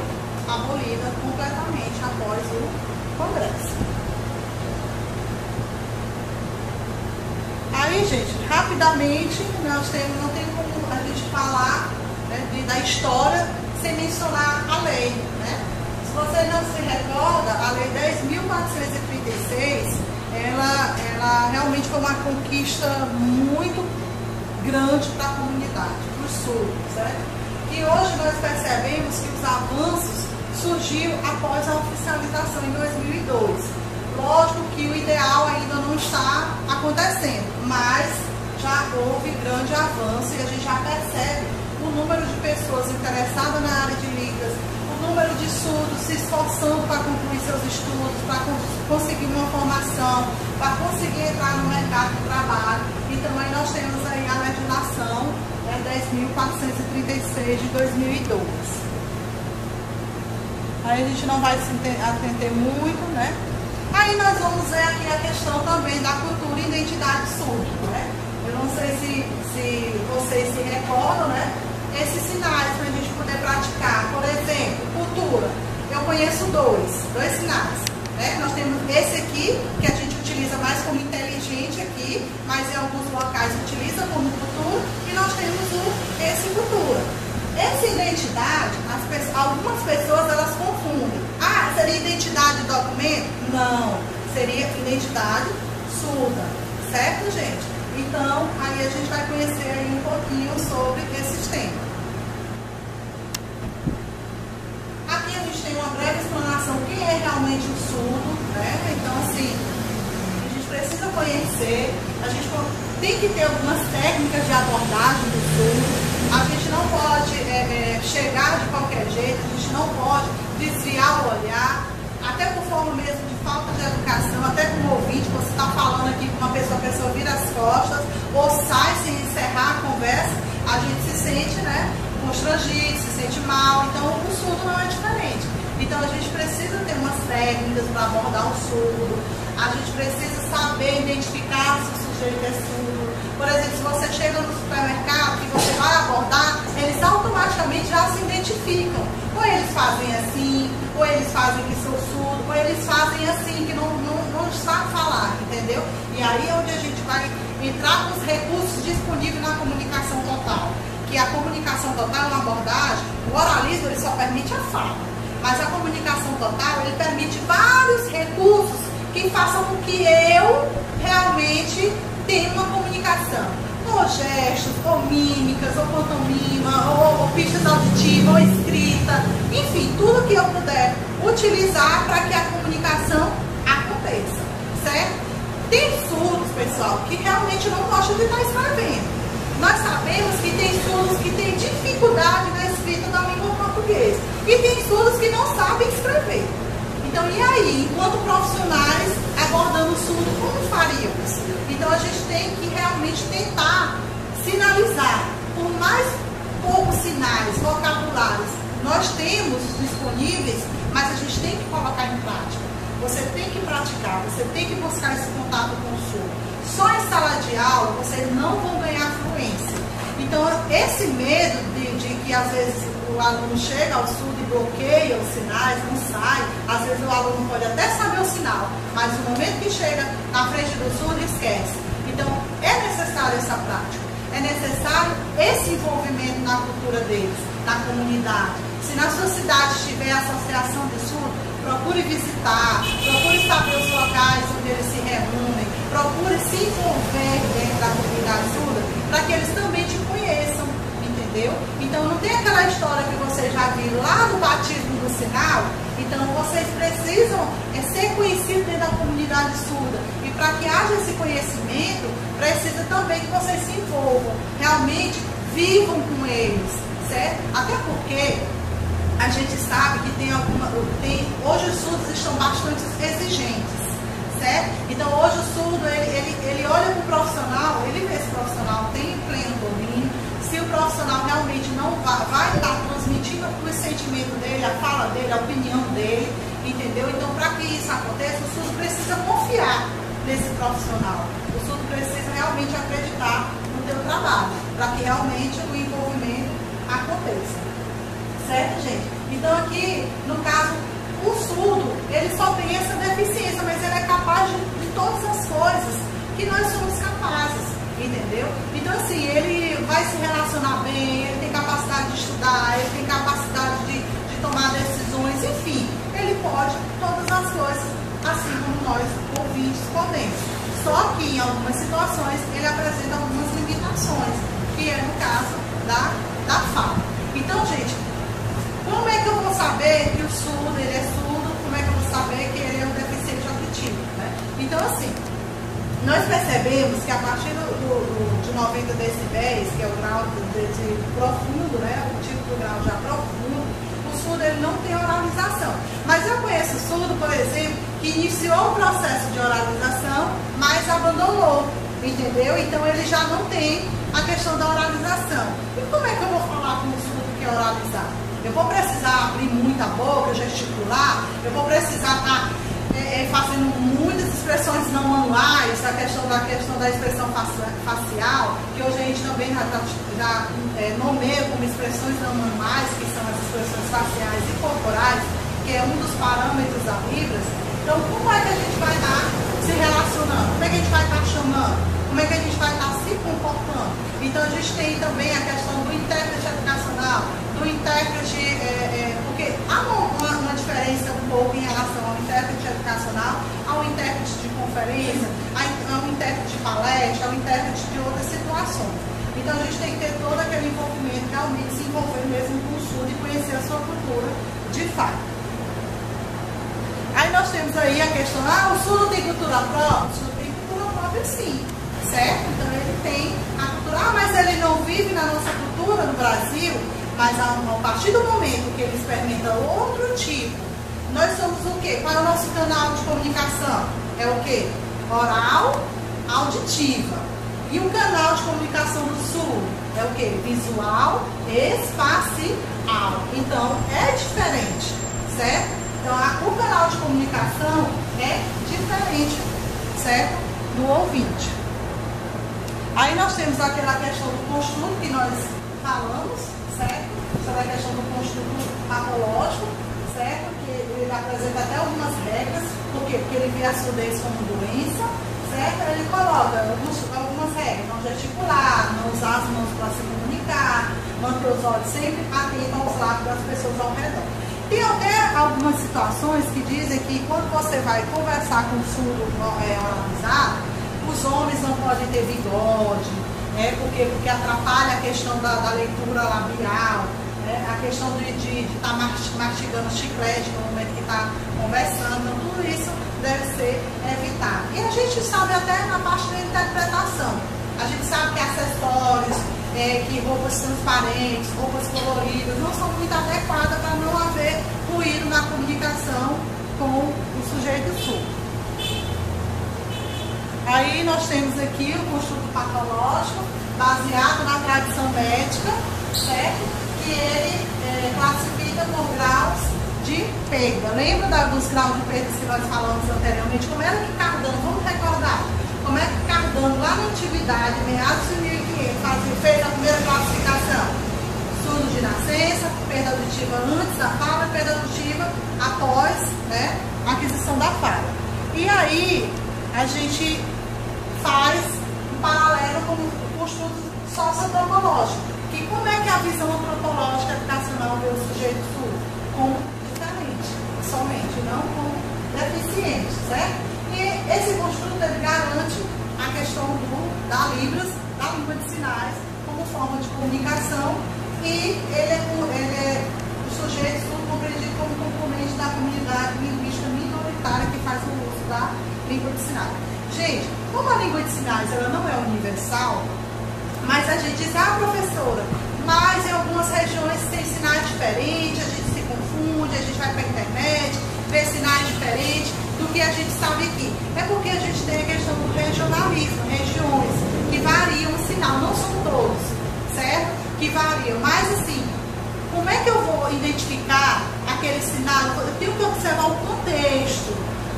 abolida completamente após o Congresso. Aí, gente, rapidamente, não tem como a gente falar, né, da história sem mencionar a lei, né? Se você não se recorda, a Lei 10.436, ela realmente foi uma conquista muito grande para a comunidade, para os surdos, certo? E hoje nós percebemos que os avanços surgiram após a oficialização em 2002. Lógico que o ideal ainda não está acontecendo, mas já houve grande avanço e a gente já percebe o número de pessoas interessadas na área de Libras, o número de surdos se esforçando para concluir seus estudos, para conseguir uma formação, para conseguir entrar no mercado de trabalho. Então aí nós temos aí a legislação, né, 10.436 de 2002. Aí a gente não vai se atender muito, né? Aí nós vamos ver aqui a questão também da cultura e identidade surda, né? Eu não sei se vocês se recordam, né? Esses sinais para a gente poder praticar. Por exemplo, cultura. Eu conheço dois sinais, né? Nós temos esse aqui, que a gente utiliza mais como inteligente aqui, mas em alguns locais utiliza como cultura, e nós temos esse cultura. Essa identidade, algumas pessoas elas confundem. Ah, seria identidade de documento? Não, seria identidade surda, certo, gente? Então, aí a gente vai conhecer aí um pouquinho sobre esses temas. Aqui a gente tem uma breve explanação do que é realmente o surdo, né? Então, assim, a gente precisa conhecer, a gente tem que ter algumas técnicas de abordagem do surdo. A gente não pode chegar de qualquer jeito, a gente não pode desviar o olhar, até por forma mesmo de falta de educação, até como ouvinte, você está falando aqui com uma pessoa, a pessoa vira as costas, ou sai sem encerrar a conversa, a gente se sente, né, constrangido, se sente mal. Então o surdo não é diferente. Então a gente precisa ter umas técnicas para abordar o surdo, a gente precisa saber identificar se o sujeito é surdo. Por exemplo, se você chega no supermercado e você vai abordar, eles automaticamente já se identificam. Ou eles fazem assim, ou eles fazem que são surdos, ou eles fazem assim, que não sabem falar, entendeu? E aí é onde a gente vai entrar com os recursos disponíveis na comunicação total. Que a comunicação total é uma abordagem, o oralismo ele só permite a fala, mas a comunicação total ele permite vários recursos que façam com que eu realmente tenha uma comunicação, ou gestos, ou mímicas, ou pantomima, ou pistas auditivas, ou escrita, enfim, tudo que eu puder utilizar para que a comunicação aconteça, certo? Tem surdos, pessoal, que realmente não gostam de estar escrevendo. Nós sabemos que tem surdos que têm dificuldade na escrita da língua portuguesa e tem surdos que não sabem escrever. Então, e aí, enquanto profissionais abordando o surdo, como faríamos? Então, a gente tem que realmente tentar sinalizar, por mais poucos sinais, vocabulários nós temos disponíveis, mas a gente tem que colocar em prática. Você tem que praticar, você tem que buscar esse contato com o surdo. Só em sala de aula vocês não vão ganhar fluência. Então, esse medo de que às vezes o aluno chega ao surdo e bloqueia os sinais, não sai, às vezes o aluno pode até saber o sinal, mas no momento que chega na frente do surdo, esquece. Então, é necessário essa prática, é necessário esse envolvimento na cultura deles, na comunidade. Se na sua cidade tiver associação de surdo, procure visitar, procure saber os locais onde eles se reúnem, procure se envolver dentro da comunidade surda, para que eles também te conheçam, entendeu? Então não tem aquela história que você já viu lá no batismo do sinal, Então, vocês precisam ser conhecidos dentro da comunidade surda. E para que haja esse conhecimento, precisa também que vocês se envolvam, realmente vivam com eles, certo? Até porque a gente sabe que hoje os surdos estão bastante exigentes, certo? Então, hoje o surdo, ele olha para o profissional, ele vê esse profissional tem pleno domínio. Se o profissional realmente não vai estar transmitindo o sentimento dele, a fala dele, a opinião dele, entendeu? Então, para que isso aconteça, o surdo precisa confiar nesse profissional. O surdo precisa realmente acreditar no teu trabalho, para que realmente o envolvimento aconteça. Certo, gente? Então, aqui, no caso, o surdo, ele só tem essa deficiência, mas ele é capaz de todas as coisas que nós somos capazes. Entendeu? Então, assim, ele vai se relacionar bem, ele tem capacidade de estudar, ele tem capacidade de tomar decisões, enfim, ele pode todas as coisas, assim como nós, ouvintes, podemos. Só que, em algumas situações, ele apresenta algumas limitações, que é no caso da fala. Então, gente, como é que eu vou saber que o surdo, ele é surdo? Como é que eu vou saber que ele é um deficiente auditivo, né? Então, assim, nós percebemos que a partir de 90 decibéis, que é o grau de profundo, né, o tipo do grau já profundo, o surdo ele não tem oralização. Mas eu conheço surdo, por exemplo, que iniciou o processo de oralização, mas abandonou, entendeu? Então ele já não tem a questão da oralização. E como é que eu vou falar com o surdo que é oralizar? Eu vou precisar abrir muito a boca, gesticular, eu vou precisar estar fazendo muitas expressões não manuais, a questão da expressão facial, que hoje a gente também já nomeia como expressões não manuais, que são as expressões faciais e corporais, que é um dos parâmetros da Libras. Então, como é que a gente vai estar se relacionando? Como é que a gente vai estar chamando? Como é que a gente vai estar se comportando? Então, a gente tem também a questão do intérprete educacional, do intérprete, porque há uma diferença um pouco em relação ao intérprete educacional, ao intérprete de conferência, ao intérprete de palestra, ao intérprete de outras situações. Então a gente tem que ter todo aquele envolvimento, realmente se envolver mesmo com o surdo e conhecer a sua cultura de fato. Aí nós temos aí a questão, o surdo tem cultura própria? O surdo tem cultura própria sim, certo? Então ele tem a cultura, mas ele não vive na nossa cultura no Brasil. Mas a partir do momento que ele experimenta outro tipo, nós somos o quê? Qual é o nosso canal de comunicação? É o quê? Oral, auditiva. E o canal de comunicação do surdo? É o quê? Visual, espacial. Então, é diferente, certo? Então, o canal de comunicação é diferente, certo? Do ouvinte. Aí nós temos aquela questão do construto que nós falamos, certo? Sobre a questão do construto patológico, certo? Que ele apresenta até algumas regras, por quê? Porque ele vê a surdez como doença, certo? Ele coloca algumas regras, não gesticular, não usar as mãos para se comunicar, manter os olhos sempre atentos aos lados das pessoas ao redor. Tem até algumas situações que dizem que quando você vai conversar com o surdo oralizado, os homens não podem ter bigode, porque atrapalha a questão da leitura labial, a questão de estar mastigando chiclete no momento que está conversando. Então, tudo isso deve ser evitado. E a gente sabe até na parte da interpretação. A gente sabe que acessórios, que roupas transparentes, roupas coloridas, não são muito adequadas para não haver ruído na comunicação com o sujeito surdo. Aí nós temos aqui o construto patológico, baseado na tradição médica, certo? Que ele classifica por graus de perda. Lembra dos graus de perda que nós falamos anteriormente? Como era que Cardano, vamos recordar, como é que Cardano, lá na antiguidade, meados de 1500, fez a primeira classificação? Surdo de nascença, perda auditiva antes da fala, perda auditiva após, a aquisição da fala. E aí, a gente faz um paralelo com o construto socioantropológico, que como é que a visão antropológica educacional vê o sujeito surdo? Como diferente, somente, não como deficiente, certo? E esse construto ele garante a questão da Libras, da língua de sinais, como forma de comunicação, e o sujeito surdo compreendido como componente da comunidade linguística minoritária que faz o uso da língua de sinais. Gente, como a língua de sinais ela não é universal, mas a gente diz, professora, mas em algumas regiões tem sinais diferentes, a gente se confunde, a gente vai para a internet, vê sinais diferentes do que a gente sabe aqui. É porque a gente tem a questão do regionalismo, regiões que variam o sinal, não são todos, certo? Que variam, mas assim, como é que eu vou identificar aquele sinal? Eu tenho que observar o contexto.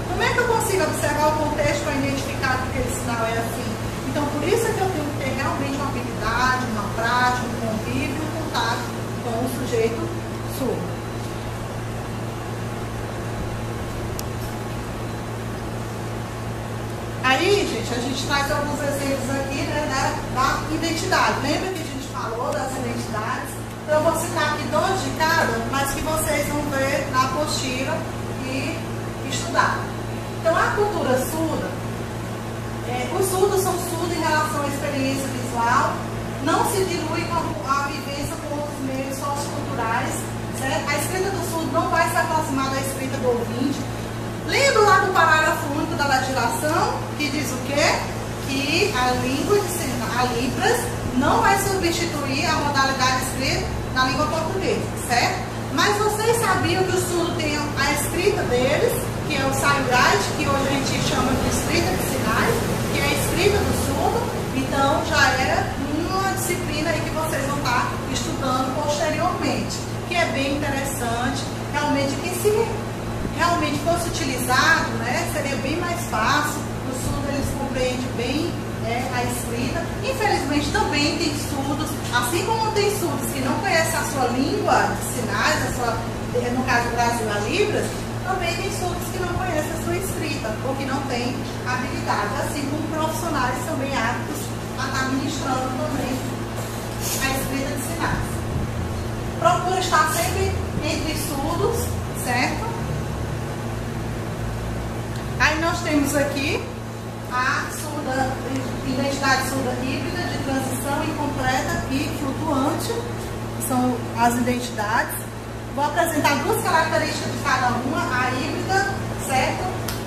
Como é que eu consigo observar o contexto para identificar que aquele sinal é assim? Então, por isso é que eu tenho que ter realmente uma habilidade, uma prática, um convívio, um contato com o sujeito surdo. Aí, gente, a gente traz alguns exemplos aqui, né, da identidade. Lembra que a gente falou das identidades? Então, eu vou citar aqui 2 de cada, mas que vocês vão ver na apostila e estudar. Então, a cultura surda, os surdos são surdos em relação à experiência visual, não se dilui com a vivência com outros meios socioculturais, certo? A escrita do surdo não vai se aproximar da escrita do ouvinte. Lembra lá do parágrafo único da legislação, que diz o quê? Que a língua de sinais, a Libras, não vai substituir a modalidade escrita na língua portuguesa, certo? Mas vocês sabiam que o surdo tem a escrita deles, que é o sign write, que hoje a gente chama de escrita de sinais, que é a escrita do surdo. Então já é uma disciplina aí que vocês vão estar estudando posteriormente, que é bem interessante, realmente, que se realmente fosse utilizado, né, seria bem mais fácil. O surdo eles compreendem bem a escrita. Infelizmente também tem surdos, assim como tem surdos que não conhecem a sua língua de sinais, no caso do Brasil a Libras, também tem surdos que não conhecem a sua escrita ou que não têm habilidade, assim como profissionais também aptos a estar ministrando também a escrita de sinais. Procura estar sempre entre surdos, certo? Aí nós temos aqui a identidade surda híbrida, de transição incompleta e flutuante, que são as identidades. Vou apresentar 2 características de cada uma. A híbrida, certo?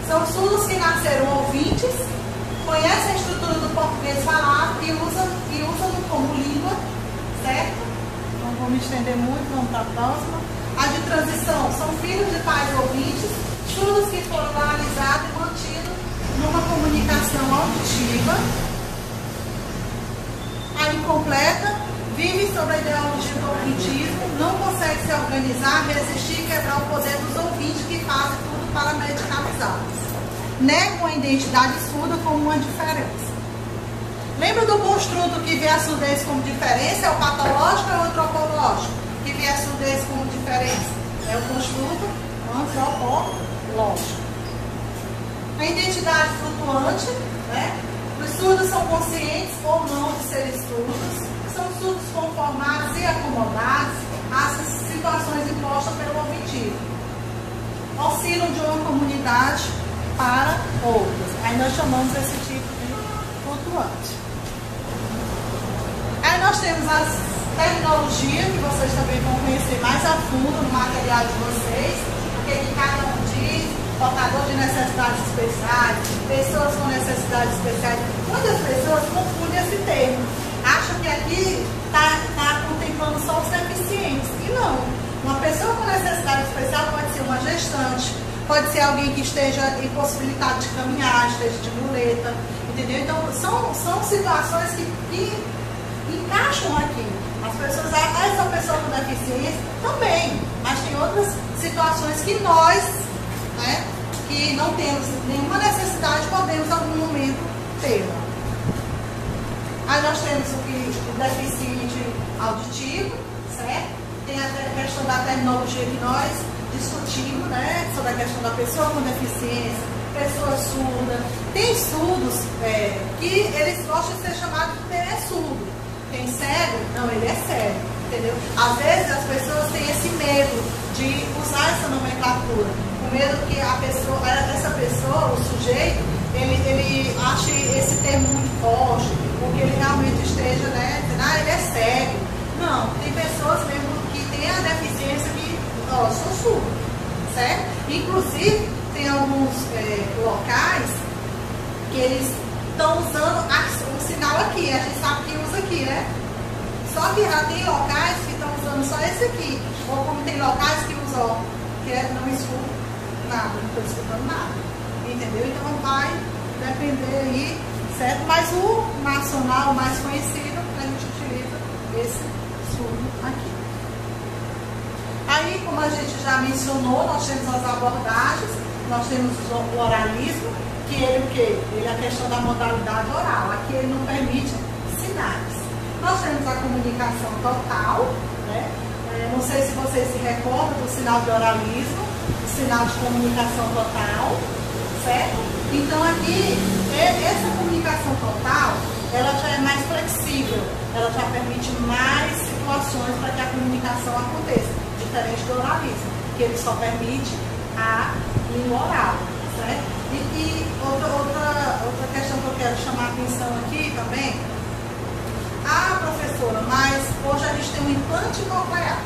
São surdos que nasceram ouvintes, conhecem a estrutura do português falado e usam como língua, certo? Não vou me estender muito, vamos para a próxima. A de transição são filhos de pais ouvintes, surdos que foram analisados e mantidos numa comunicação auditiva. A incompleta vive sob a ideologia do ouvintismo, não consegue se organizar, resistir e quebrar o poder dos ouvintes que fazem tudo para medicalizá-los. Negam a identidade surda como uma diferença. Lembra do construto que vê a surdez como diferença? É o patológico ou é o antropológico? Que vê a surdez como diferença? É o construto antropológico. A identidade flutuante, né? Os surdos são conscientes ou não de serem surdos, são surdos conformados e acomodados às situações impostas pelo ouvintivo. Oscilam de uma comunidade para outras. Aí nós chamamos esse tipo de flutuante. Aí nós temos as terminologias, que vocês também vão conhecer mais a fundo no material de vocês, porque que cada um diz, portador de necessidades especiais, pessoas com necessidades especiais. Muitas pessoas confundem esse termo, acham que aqui está contemplando só os deficientes, e não. Uma pessoa com necessidade especial pode ser uma gestante, pode ser alguém que esteja impossibilitado de caminhar, esteja de muleta, entendeu? Então, são situações que encaixam aqui. As pessoas, essa pessoa com deficiência também, mas tem outras situações que nós, né, que não temos nenhuma necessidade, podemos em algum momento tê-la. Aí nós temos o deficiente auditivo, certo? Tem a questão da terminologia que nós discutimos, né, sobre a questão da pessoa com deficiência, pessoa surda. Tem surdos que eles gostam de ser chamados de surdo. Tem cego? Não, ele é cego, entendeu? Às vezes as pessoas têm esse medo de usar essa nomenclatura, com medo que essa pessoa, o sujeito, ele ache esse termo muito forte, porque ele realmente esteja, né, dizendo, ele é cego. Não, tem pessoas mesmo que têm a deficiência que ó, eu sou surdo, certo? Inclusive, tem alguns locais que eles estão usando o sinal aqui, a gente sabe que usa aqui, né? Só que já tem locais que estão usando só esse aqui, ou como tem locais que usam, que não escutam nada, não estou escutando nada, entendeu? Então vai depender aí, certo? Mas o nacional mais conhecido, a gente utiliza esse surdo aqui. Aí, como a gente já mencionou, nós temos as abordagens, nós temos o oralismo, que ele o quê? Ele é a questão da modalidade oral, aqui ele não permite sinais. Nós temos a comunicação total, né? Não sei se vocês se recordam do sinal de oralismo, o sinal de comunicação total, certo? Então aqui, essa comunicação total, ela já é mais flexível, ela já permite mais situações para que a comunicação aconteça, diferente do oralismo, que ele só permite a língua oral, certo? E outra questão que eu quero chamar a atenção aqui também. Ah, professora, mas hoje a gente tem um implante coclear,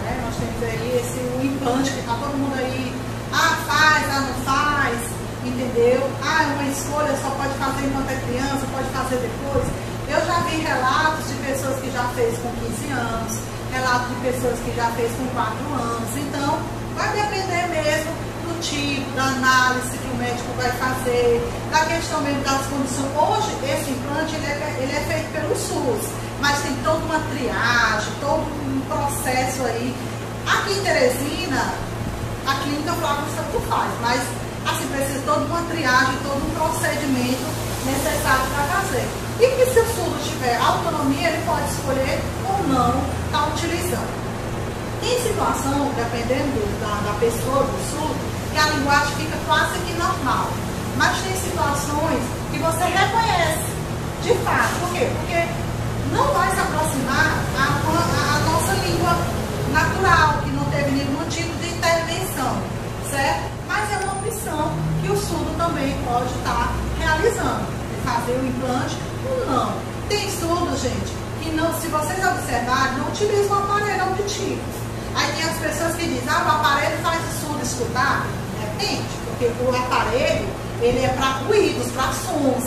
né? Nós temos aí o implante que está todo mundo aí, faz, não faz, entendeu? É uma escolha, só pode fazer enquanto é criança, pode fazer depois. Eu já vi relatos de pessoas que já fez com 15 anos, relatos de pessoas que já fez com 4 anos, então vai depender mesmo do tipo, da análise que o médico vai fazer, da questão mesmo das condições. Hoje, esse implante, ele é feito pelo SUS, mas tem toda uma triagem, todo um processo aí. Aqui em Teresina, a clínica Flávio Santo faz, mas assim, precisa toda uma triagem, todo um procedimento necessário para fazer. E que se o surdo tiver autonomia, ele pode escolher ou não estar utilizando. Tem situação, dependendo da pessoa, do surdo, que a linguagem fica quase que normal. Mas tem situações que você reconhece, de fato. Por quê? Porque não vai se aproximar a nossa língua natural, que não teve nenhum tipo de intervenção, certo? Mas é uma opção que o surdo também pode estar realizando, fazer o implante ou não. Tem surdos, gente, que não, se vocês observarem, não utilizam o aparelho auditivo. Aí tem as pessoas que dizem, o aparelho faz o surdo escutar. Depende, porque o aparelho, ele é para ruídos, para sons,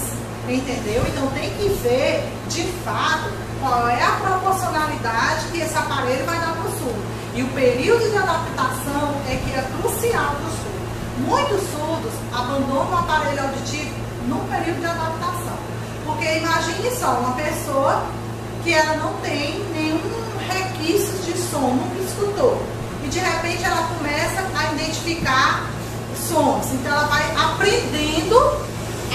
entendeu? Então tem que ver, de fato, qual é a proporcionalidade que esse aparelho vai dar para o surdo. E o período de adaptação é que é crucial para o surdo. Muitos surdos abandonam o aparelho auditivo no período de adaptação. Porque imagine só, uma pessoa que ela não tem nenhum requisito de som, nunca escutou. E de repente ela começa a identificar sons. Então ela vai aprendendo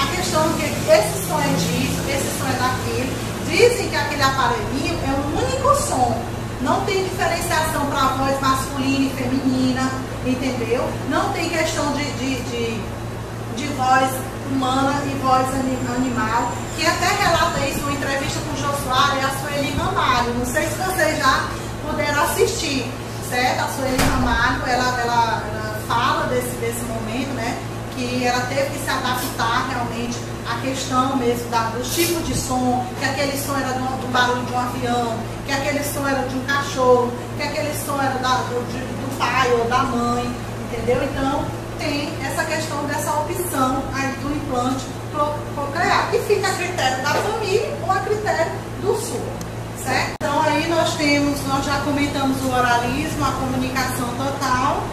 a questão de que esse som é disso, esse som é daquilo. Dizem que aquele aparelhinho é um único som. Não tem diferenciação para a voz masculina e feminina, entendeu? Não tem questão de voz humana e voz animal. Quem até relata isso numa entrevista com o Jô Soares é a Sueli Ramalho. Não sei se vocês já puderam assistir, certo? A Sueli Ramalho, ela fala desse momento, né? Que ela teve que se adaptar realmente à questão mesmo do tipo de som, que aquele som era do barulho de um avião, que aquele som era de um cachorro, que aquele som era do pai ou da mãe, entendeu? Então, tem essa questão dessa opção aí do implante coclear, que fica a critério da família ou a critério do surdo, certo? Então, aí nós já comentamos o oralismo, a comunicação total,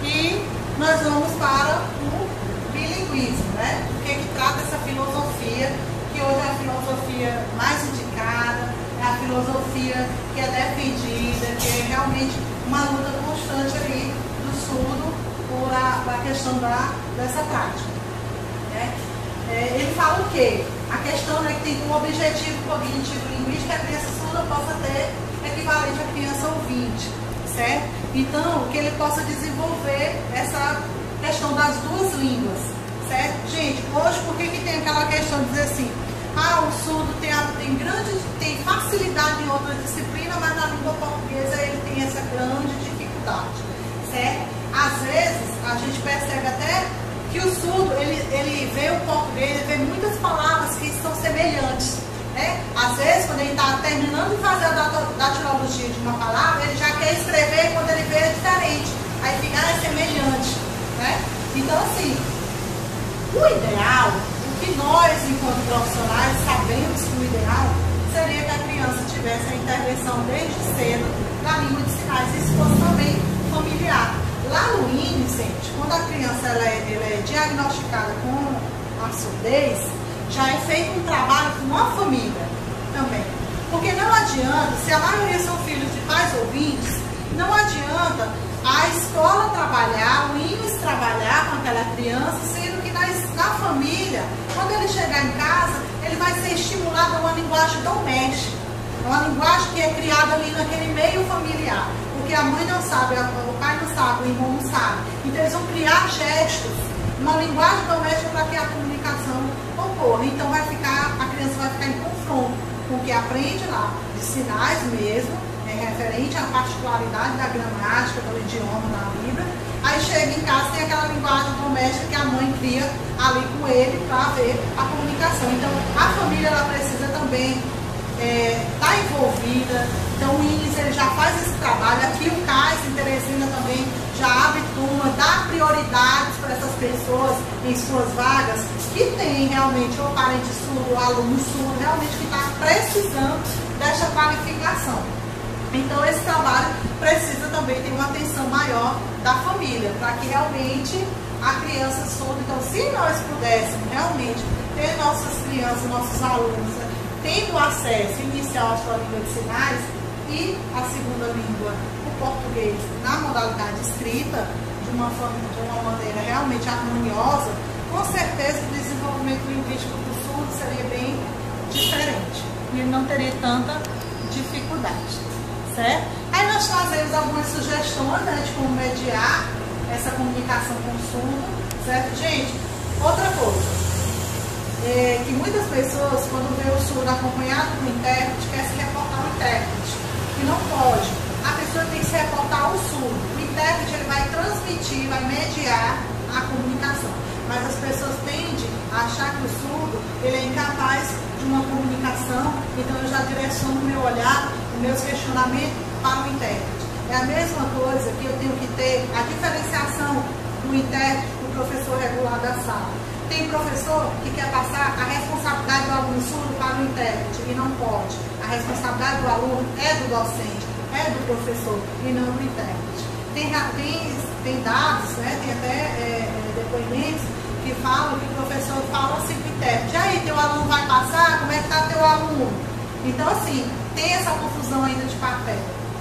e nós vamos para o bilinguismo, né? O que trata essa filosofia, que hoje é a filosofia mais indicada, é a filosofia que é defendida, que é realmente uma luta constante ali do surdo por a questão dessa prática, né? Ele fala o quê? A questão é que tem como objetivo cognitivo linguístico que a criança surda possa ter equivalente à criança ouvinte, certo? Então, que ele possa desenvolver essa questão das duas línguas, certo? Gente, hoje por que tem aquela questão de dizer assim, o surdo tem facilidade em outra disciplina, mas na língua portuguesa ele tem essa grande dificuldade, certo? Às vezes, a gente percebe até que o surdo, ele vê o português, ele vê muitas palavras que são semelhantes, né? Às vezes, quando ele está terminando de fazer a datilologia de uma palavra, ele já quer escrever, quando ele vê é diferente. Aí fica semelhante, né? Então, assim, o ideal, o que nós, enquanto profissionais, sabemos que o ideal seria que a criança tivesse a intervenção desde cedo da língua de sinais, e isso fosse também familiar. Lá no INE, gente, quando a criança ela é diagnosticada com a surdez, já é feito um trabalho com uma família também. Porque não adianta, se a maioria são filhos de pais ouvintes, não adianta a escola trabalhar, o INES trabalhar com aquela criança, sendo que na família, quando ele chegar em casa, ele vai ser estimulado a uma linguagem doméstica, uma linguagem que é criada ali naquele meio familiar, porque a mãe não sabe, o pai não sabe, o irmão não sabe. Então eles vão criar gestos, uma linguagem doméstica para que a comunicação ocorra. Então a criança vai ficar em confronto com o que aprende lá, de sinais mesmo, referente à particularidade da gramática, do idioma na Libra. Aí chega em casa, tem aquela linguagem doméstica que a mãe cria ali com ele para ver a comunicação. Então a família ela precisa também estar envolvida. Então o INES ele já faz esse trabalho. Aqui o CAIS em Teresina também já abre turma, dá prioridades para essas pessoas em suas vagas que tem realmente ou parente surdo ou aluno surdo, realmente que está precisando dessa qualificação. Então esse trabalho precisa também ter uma atenção maior da família, para que realmente a criança surda, então se nós pudéssemos realmente ter nossas crianças, nossos alunos, tendo acesso inicial à sua língua de sinais e a segunda língua, o português, na modalidade escrita, de uma maneira realmente harmoniosa, com certeza o desenvolvimento linguístico do surdo seria bem diferente e ele não teria tanta dificuldade. Certo? Aí nós fazemos algumas sugestões, né, de como mediar essa comunicação com o surdo, certo? Gente, outra coisa, que muitas pessoas, quando vê o surdo acompanhado do intérprete, quer se reportar ao intérprete, e não pode. A pessoa tem que se reportar ao surdo. O intérprete ele vai transmitir, vai mediar a comunicação. Mas as pessoas tendem a achar que o surdo ele é incapaz de uma comunicação, então eu já direciono o meu olhar, os meus questionamentos para o intérprete. É a mesma coisa que eu tenho que ter a diferenciação do intérprete do professor regular da sala. Tem professor que quer passar a responsabilidade do aluno surdo para o intérprete e não pode. A responsabilidade do aluno é do docente, é do professor e não do intérprete. Tem dados, né, tem até depoimentos que falam que o professor fala assim para o intérprete: e aí, teu aluno vai passar? Como é que está teu aluno? Então, assim, tem essa confusão ainda de papel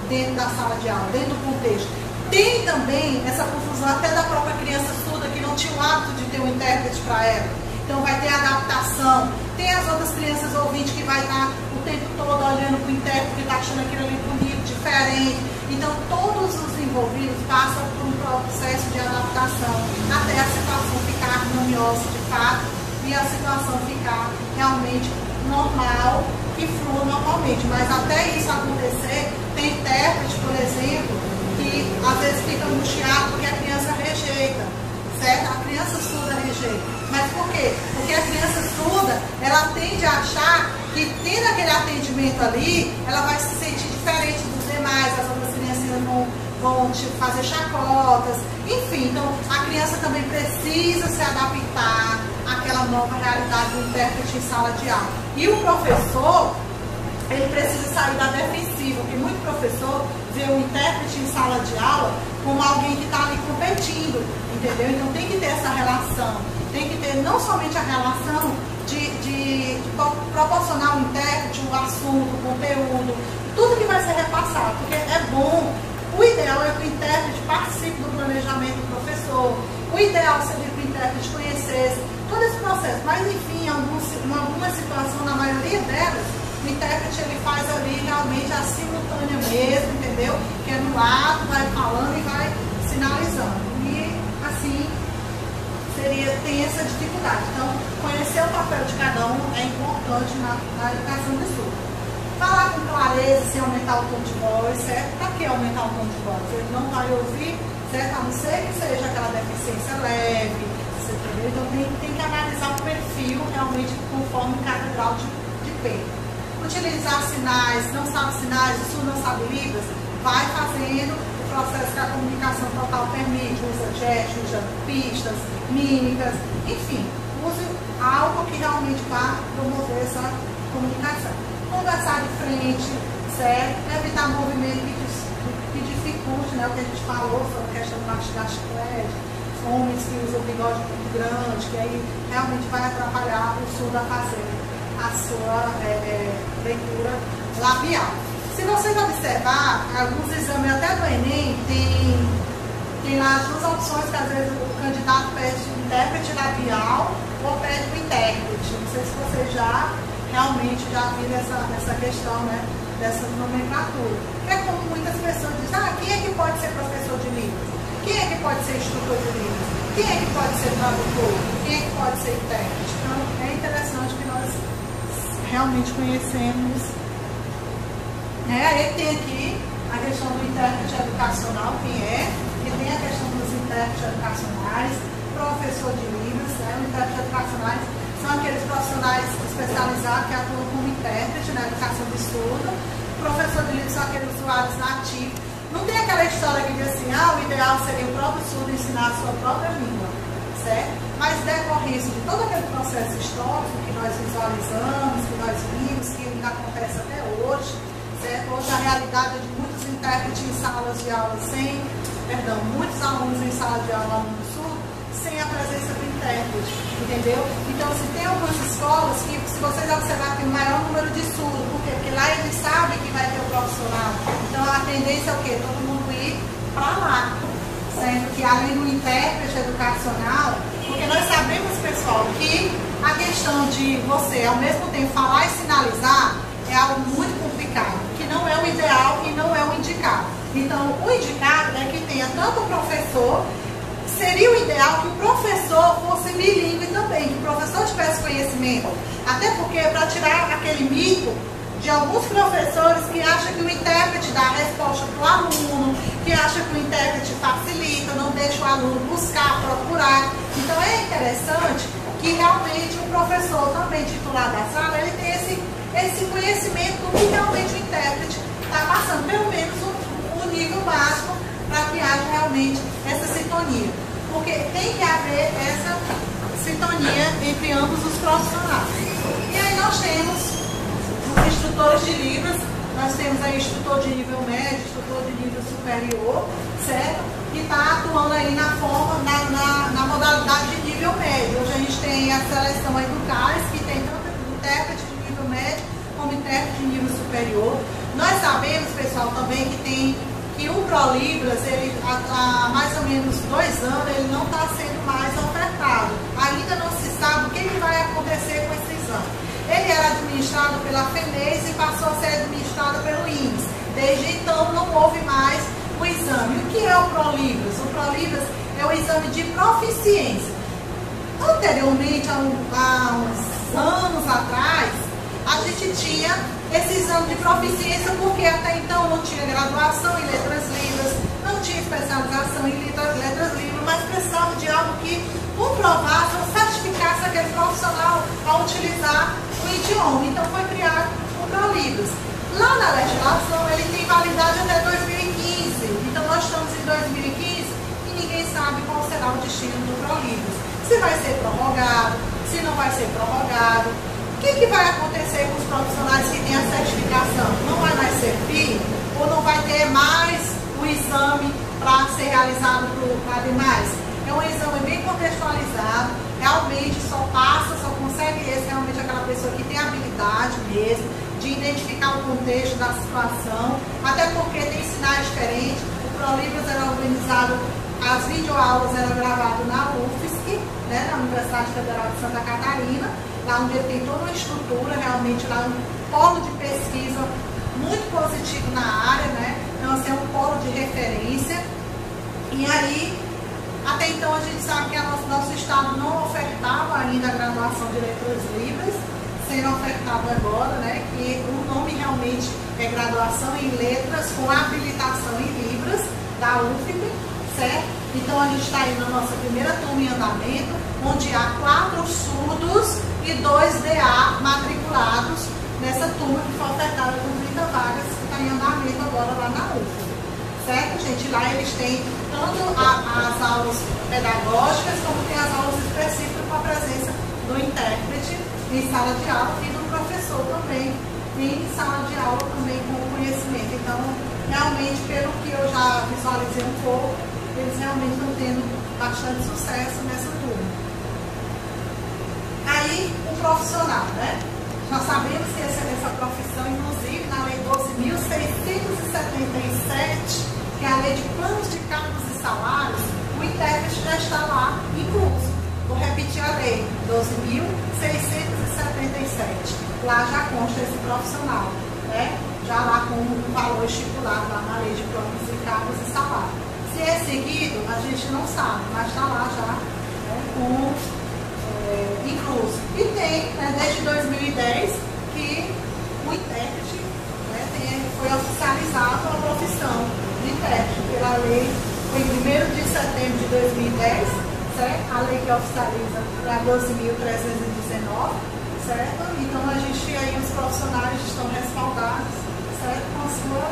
dentro da sala de aula, dentro do contexto. Tem também essa confusão até da própria criança surda que não tinha o hábito de ter um intérprete para ela. Então vai ter adaptação. Tem as outras crianças ouvintes que vai estar o tempo todo olhando para o intérprete, que está achando aquilo ali bonito, diferente. Então todos os envolvidos passam por um processo de adaptação até a situação ficar harmoniosa de fato e a situação ficar realmente normal e flua normalmente. Mas até isso acontecer, tem intérprete, por exemplo, que às vezes fica angustiado porque a criança rejeita, certo? A criança surda rejeita. Mas por quê? Porque a criança surda, ela tende a achar que tendo aquele atendimento ali, ela vai se sentir diferente dos demais, as outras crianças não vão fazer chacotas, enfim. Então a criança também precisa se adaptar àquela nova realidade do intérprete em sala de aula. E o professor, ele precisa sair da defensiva, porque muito professor vê o intérprete em sala de aula como alguém que está ali competindo, entendeu? Então tem que ter essa relação, tem que ter não somente a relação de proporcionar ao intérprete o assunto, o conteúdo, tudo que vai ser repassado, porque é bom. O ideal é que o intérprete participe do planejamento do professor, o ideal seria que o intérprete conhecesse todo esse processo, mas enfim, em alguma situação, na maioria delas, o intérprete ele faz ali realmente a simultânea mesmo, entendeu? Que é no ato, vai falando e vai sinalizando. E assim, tem essa dificuldade. Então, conhecer o papel de cada um é importante na educação do surdo. Falar com clareza, sem aumentar o tom de voz, certo? Para que aumentar o tom de voz? Ele não vai ouvir, certo? A não ser que seja aquela deficiência leve, entendeu? Então tem que analisar o perfil realmente conforme cada grau de perda. utilizar sinais, não sabe sinais, o surdo não sabe Libras, vai fazendo o processo que a comunicação total permite, usa gestos, usa pistas, mímicas, enfim, use algo que realmente vá promover essa comunicação. Conversar de frente, certo? Evitar movimento que dificulte, né, o que a gente falou sobre a questão do mastigar chiclete, homens que usam bigode muito grande, que aí realmente vai atrapalhar o surdo a fazer a sua leitura labial. Se vocês observar, alguns exames até do Enem tem lá as duas opções que às vezes o candidato pede o intérprete labial ou pede o intérprete. Não sei se vocês realmente já viram essa questão, né, dessa nomenclatura. É como muitas pessoas dizem, quem é que pode ser professor de Libras? Quem é que pode ser instrutor de Libras? Quem é que pode ser tradutor? Quem é que pode ser intérprete? Então, é interessante que nós realmente conhecemos. Aí tem aqui a questão do intérprete educacional, quem é, e tem a questão dos intérpretes educacionais, professor de Libras, né? Os intérpretes educacionais são aqueles profissionais especializados que atuam como intérprete na educação de surdo. Professor de Libras são aqueles usuários nativos. Não tem aquela história que diz assim, o ideal seria o próprio surdo ensinar a sua própria língua, certo? Mas decorrência de todo aquele processo histórico que nós visualizamos, que nós vimos, que ainda acontece até hoje, certo? Hoje a realidade é de muitos intérpretes em salas de aula muitos alunos em sala de aula no surdo, sem a presença do intérprete, entendeu? Então, se tem algumas escolas que, se vocês observarem, tem o maior número de surdos, por quê? Porque lá eles sabem que vai ter o profissional. Então, a tendência é o quê? Todo mundo ir para lá. Sendo que, além do intérprete educacional, porque nós sabemos, pessoal, que a questão de você, ao mesmo tempo, falar e sinalizar é algo muito complicado, que não é o ideal e não é o indicado. Então, o indicado é que tenha tanto o professor. Seria o ideal que o professor fosse bilíngue também, que o professor tivesse conhecimento. Até porque, para tirar aquele mito de alguns professores que acham que o intérprete dá a resposta para o aluno, que acham que o intérprete facilita, não deixa o aluno buscar, procurar. Então, é interessante que realmente o professor, também titular da sala, ele tenha esse conhecimento do que realmente o intérprete está passando, pelo menos o nível básico, para que haja realmente essa sintonia. Porque tem que haver essa sintonia entre ambos os profissionais. E aí nós temos os instrutores de Libras, nós temos aí instrutor de nível médio, instrutor de nível superior, certo? Que está atuando aí na modalidade de nível médio. Hoje a gente tem a seleção aí do CAIS, que tem tanto intérprete de nível médio como intérprete de nível superior. Nós sabemos, pessoal, também que o ProLibras, ele há mais ou menos 2 anos, ele não está sendo mais ofertado. Ainda não se sabe o que vai acontecer com esse exame. Ele era administrado pela FENES e passou a ser administrado pelo INSS. Desde então não houve mais o exame. O que é o ProLibras? O ProLibras é o exame de proficiência. Anteriormente, há uns anos atrás, a gente tinha esse exame de proficiência porque até então não tinha graduação em letras libras, não tinha especialização em letras libras, mas precisava de algo que comprovasse ou certificasse aquele profissional a utilizar o idioma. Então foi criado o ProLibras. Lá na legislação ele tem validade até 2015, então nós estamos em 2015 e ninguém sabe qual será o destino do ProLibras. Se vai ser prorrogado, se não vai ser prorrogado. O que vai acontecer com os profissionais que têm a certificação? Não vai mais servir? Ou não vai ter mais o exame para ser realizado para demais? É um exame bem contextualizado, realmente só consegue realmente aquela pessoa que tem habilidade mesmo, de identificar o contexto da situação, até porque tem sinais diferentes. O ProLibras era organizado, as videoaulas eram gravadas na UFSC, né, na Universidade Federal de Santa Catarina, lá onde ele tem toda uma estrutura, realmente lá um polo de pesquisa muito positivo na área, né? Então, assim, é um polo de referência. E aí, até então a gente sabe que nosso estado não ofertava ainda a graduação de letras libras, sendo ofertado agora, né? Que o nome realmente é graduação em letras com habilitação em libras da UFSC, certo? Então a gente está aí na nossa primeira turma em andamento, onde há 4 surdos e 2 DA matriculados nessa turma que foi ofertada com 30 vagas que está em andamento agora lá na UFO. Certo, gente? Lá eles têm tanto as aulas pedagógicas como tem as aulas específicas com a presença do intérprete em sala de aula e do professor também em sala de aula também com conhecimento. Então, realmente, pelo que eu já visualizei um pouco, eles realmente estão tendo bastante sucesso nessa turma. Aí, o profissional, né? Nós sabemos que essa profissão, inclusive, na Lei 12.677, que é a Lei de Planos de Cargos e Salários, o intérprete já está lá incluso. Vou repetir a lei, 12.677. Lá já consta esse profissional, né? Já lá com o valor estipulado lá na Lei de Planos de Cargos e Salários. Se é seguido, a gente não sabe, mas está lá já, né, incluso. E tem, né, desde 2010, que o intérprete, né, foi oficializado a profissão de intérprete pela lei, foi em 1º de setembro de 2010, certo? A lei que oficializa é a 12.319, certo? Então a gente aí, os profissionais estão respaldados, certo? Com a sua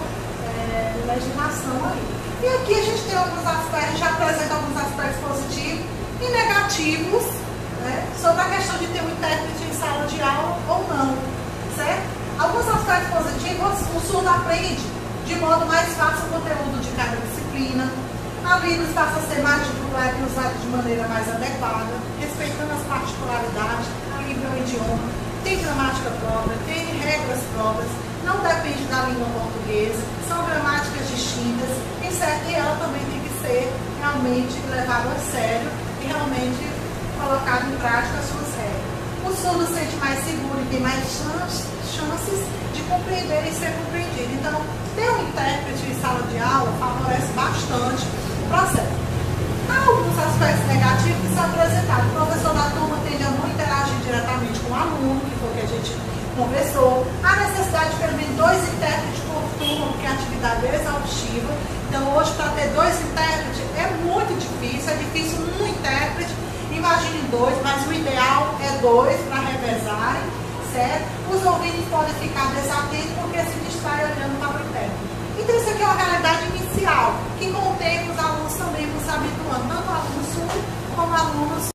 legislação aí. E aqui a gente tem alguns aspectos, a gente apresenta alguns aspectos positivos e negativos, né, sobre a questão de ter um intérprete em sala de aula ou não, certo? Alguns aspectos positivos, o surdo aprende de modo mais fácil o conteúdo de cada disciplina, a Libras passa a ser mais divulgada e usada de maneira mais adequada, respeitando as particularidades, a língua é um idioma, tem gramática própria, tem regras próprias, não depende da língua portuguesa, são gramáticas distintas, e ela também tem que ser realmente levada a sério e realmente colocado em prática as suas regras. O surdo se sente mais seguro e tem mais chances de compreender e ser compreendido. Então, ter um intérprete em sala de aula favorece bastante o processo. Há alguns aspectos negativos que são apresentados. O professor da turma tende a não interagir diretamente com o aluno, que foi o que a gente conversou. Há necessidade de pelo menos 2 intérpretes por turma, porque a atividade é exaustiva. Então, hoje, para ter 2 intérpretes é muito difícil. É difícil um intérprete. Imagine 2, mas o ideal é 2 para revezarem, certo? Os ouvintes podem ficar desatentos porque se distrai olhando para o intérprete. Então, isso aqui é uma realidade inicial, que com o tempo os alunos também vão se habituando, tanto alunos surdos como alunos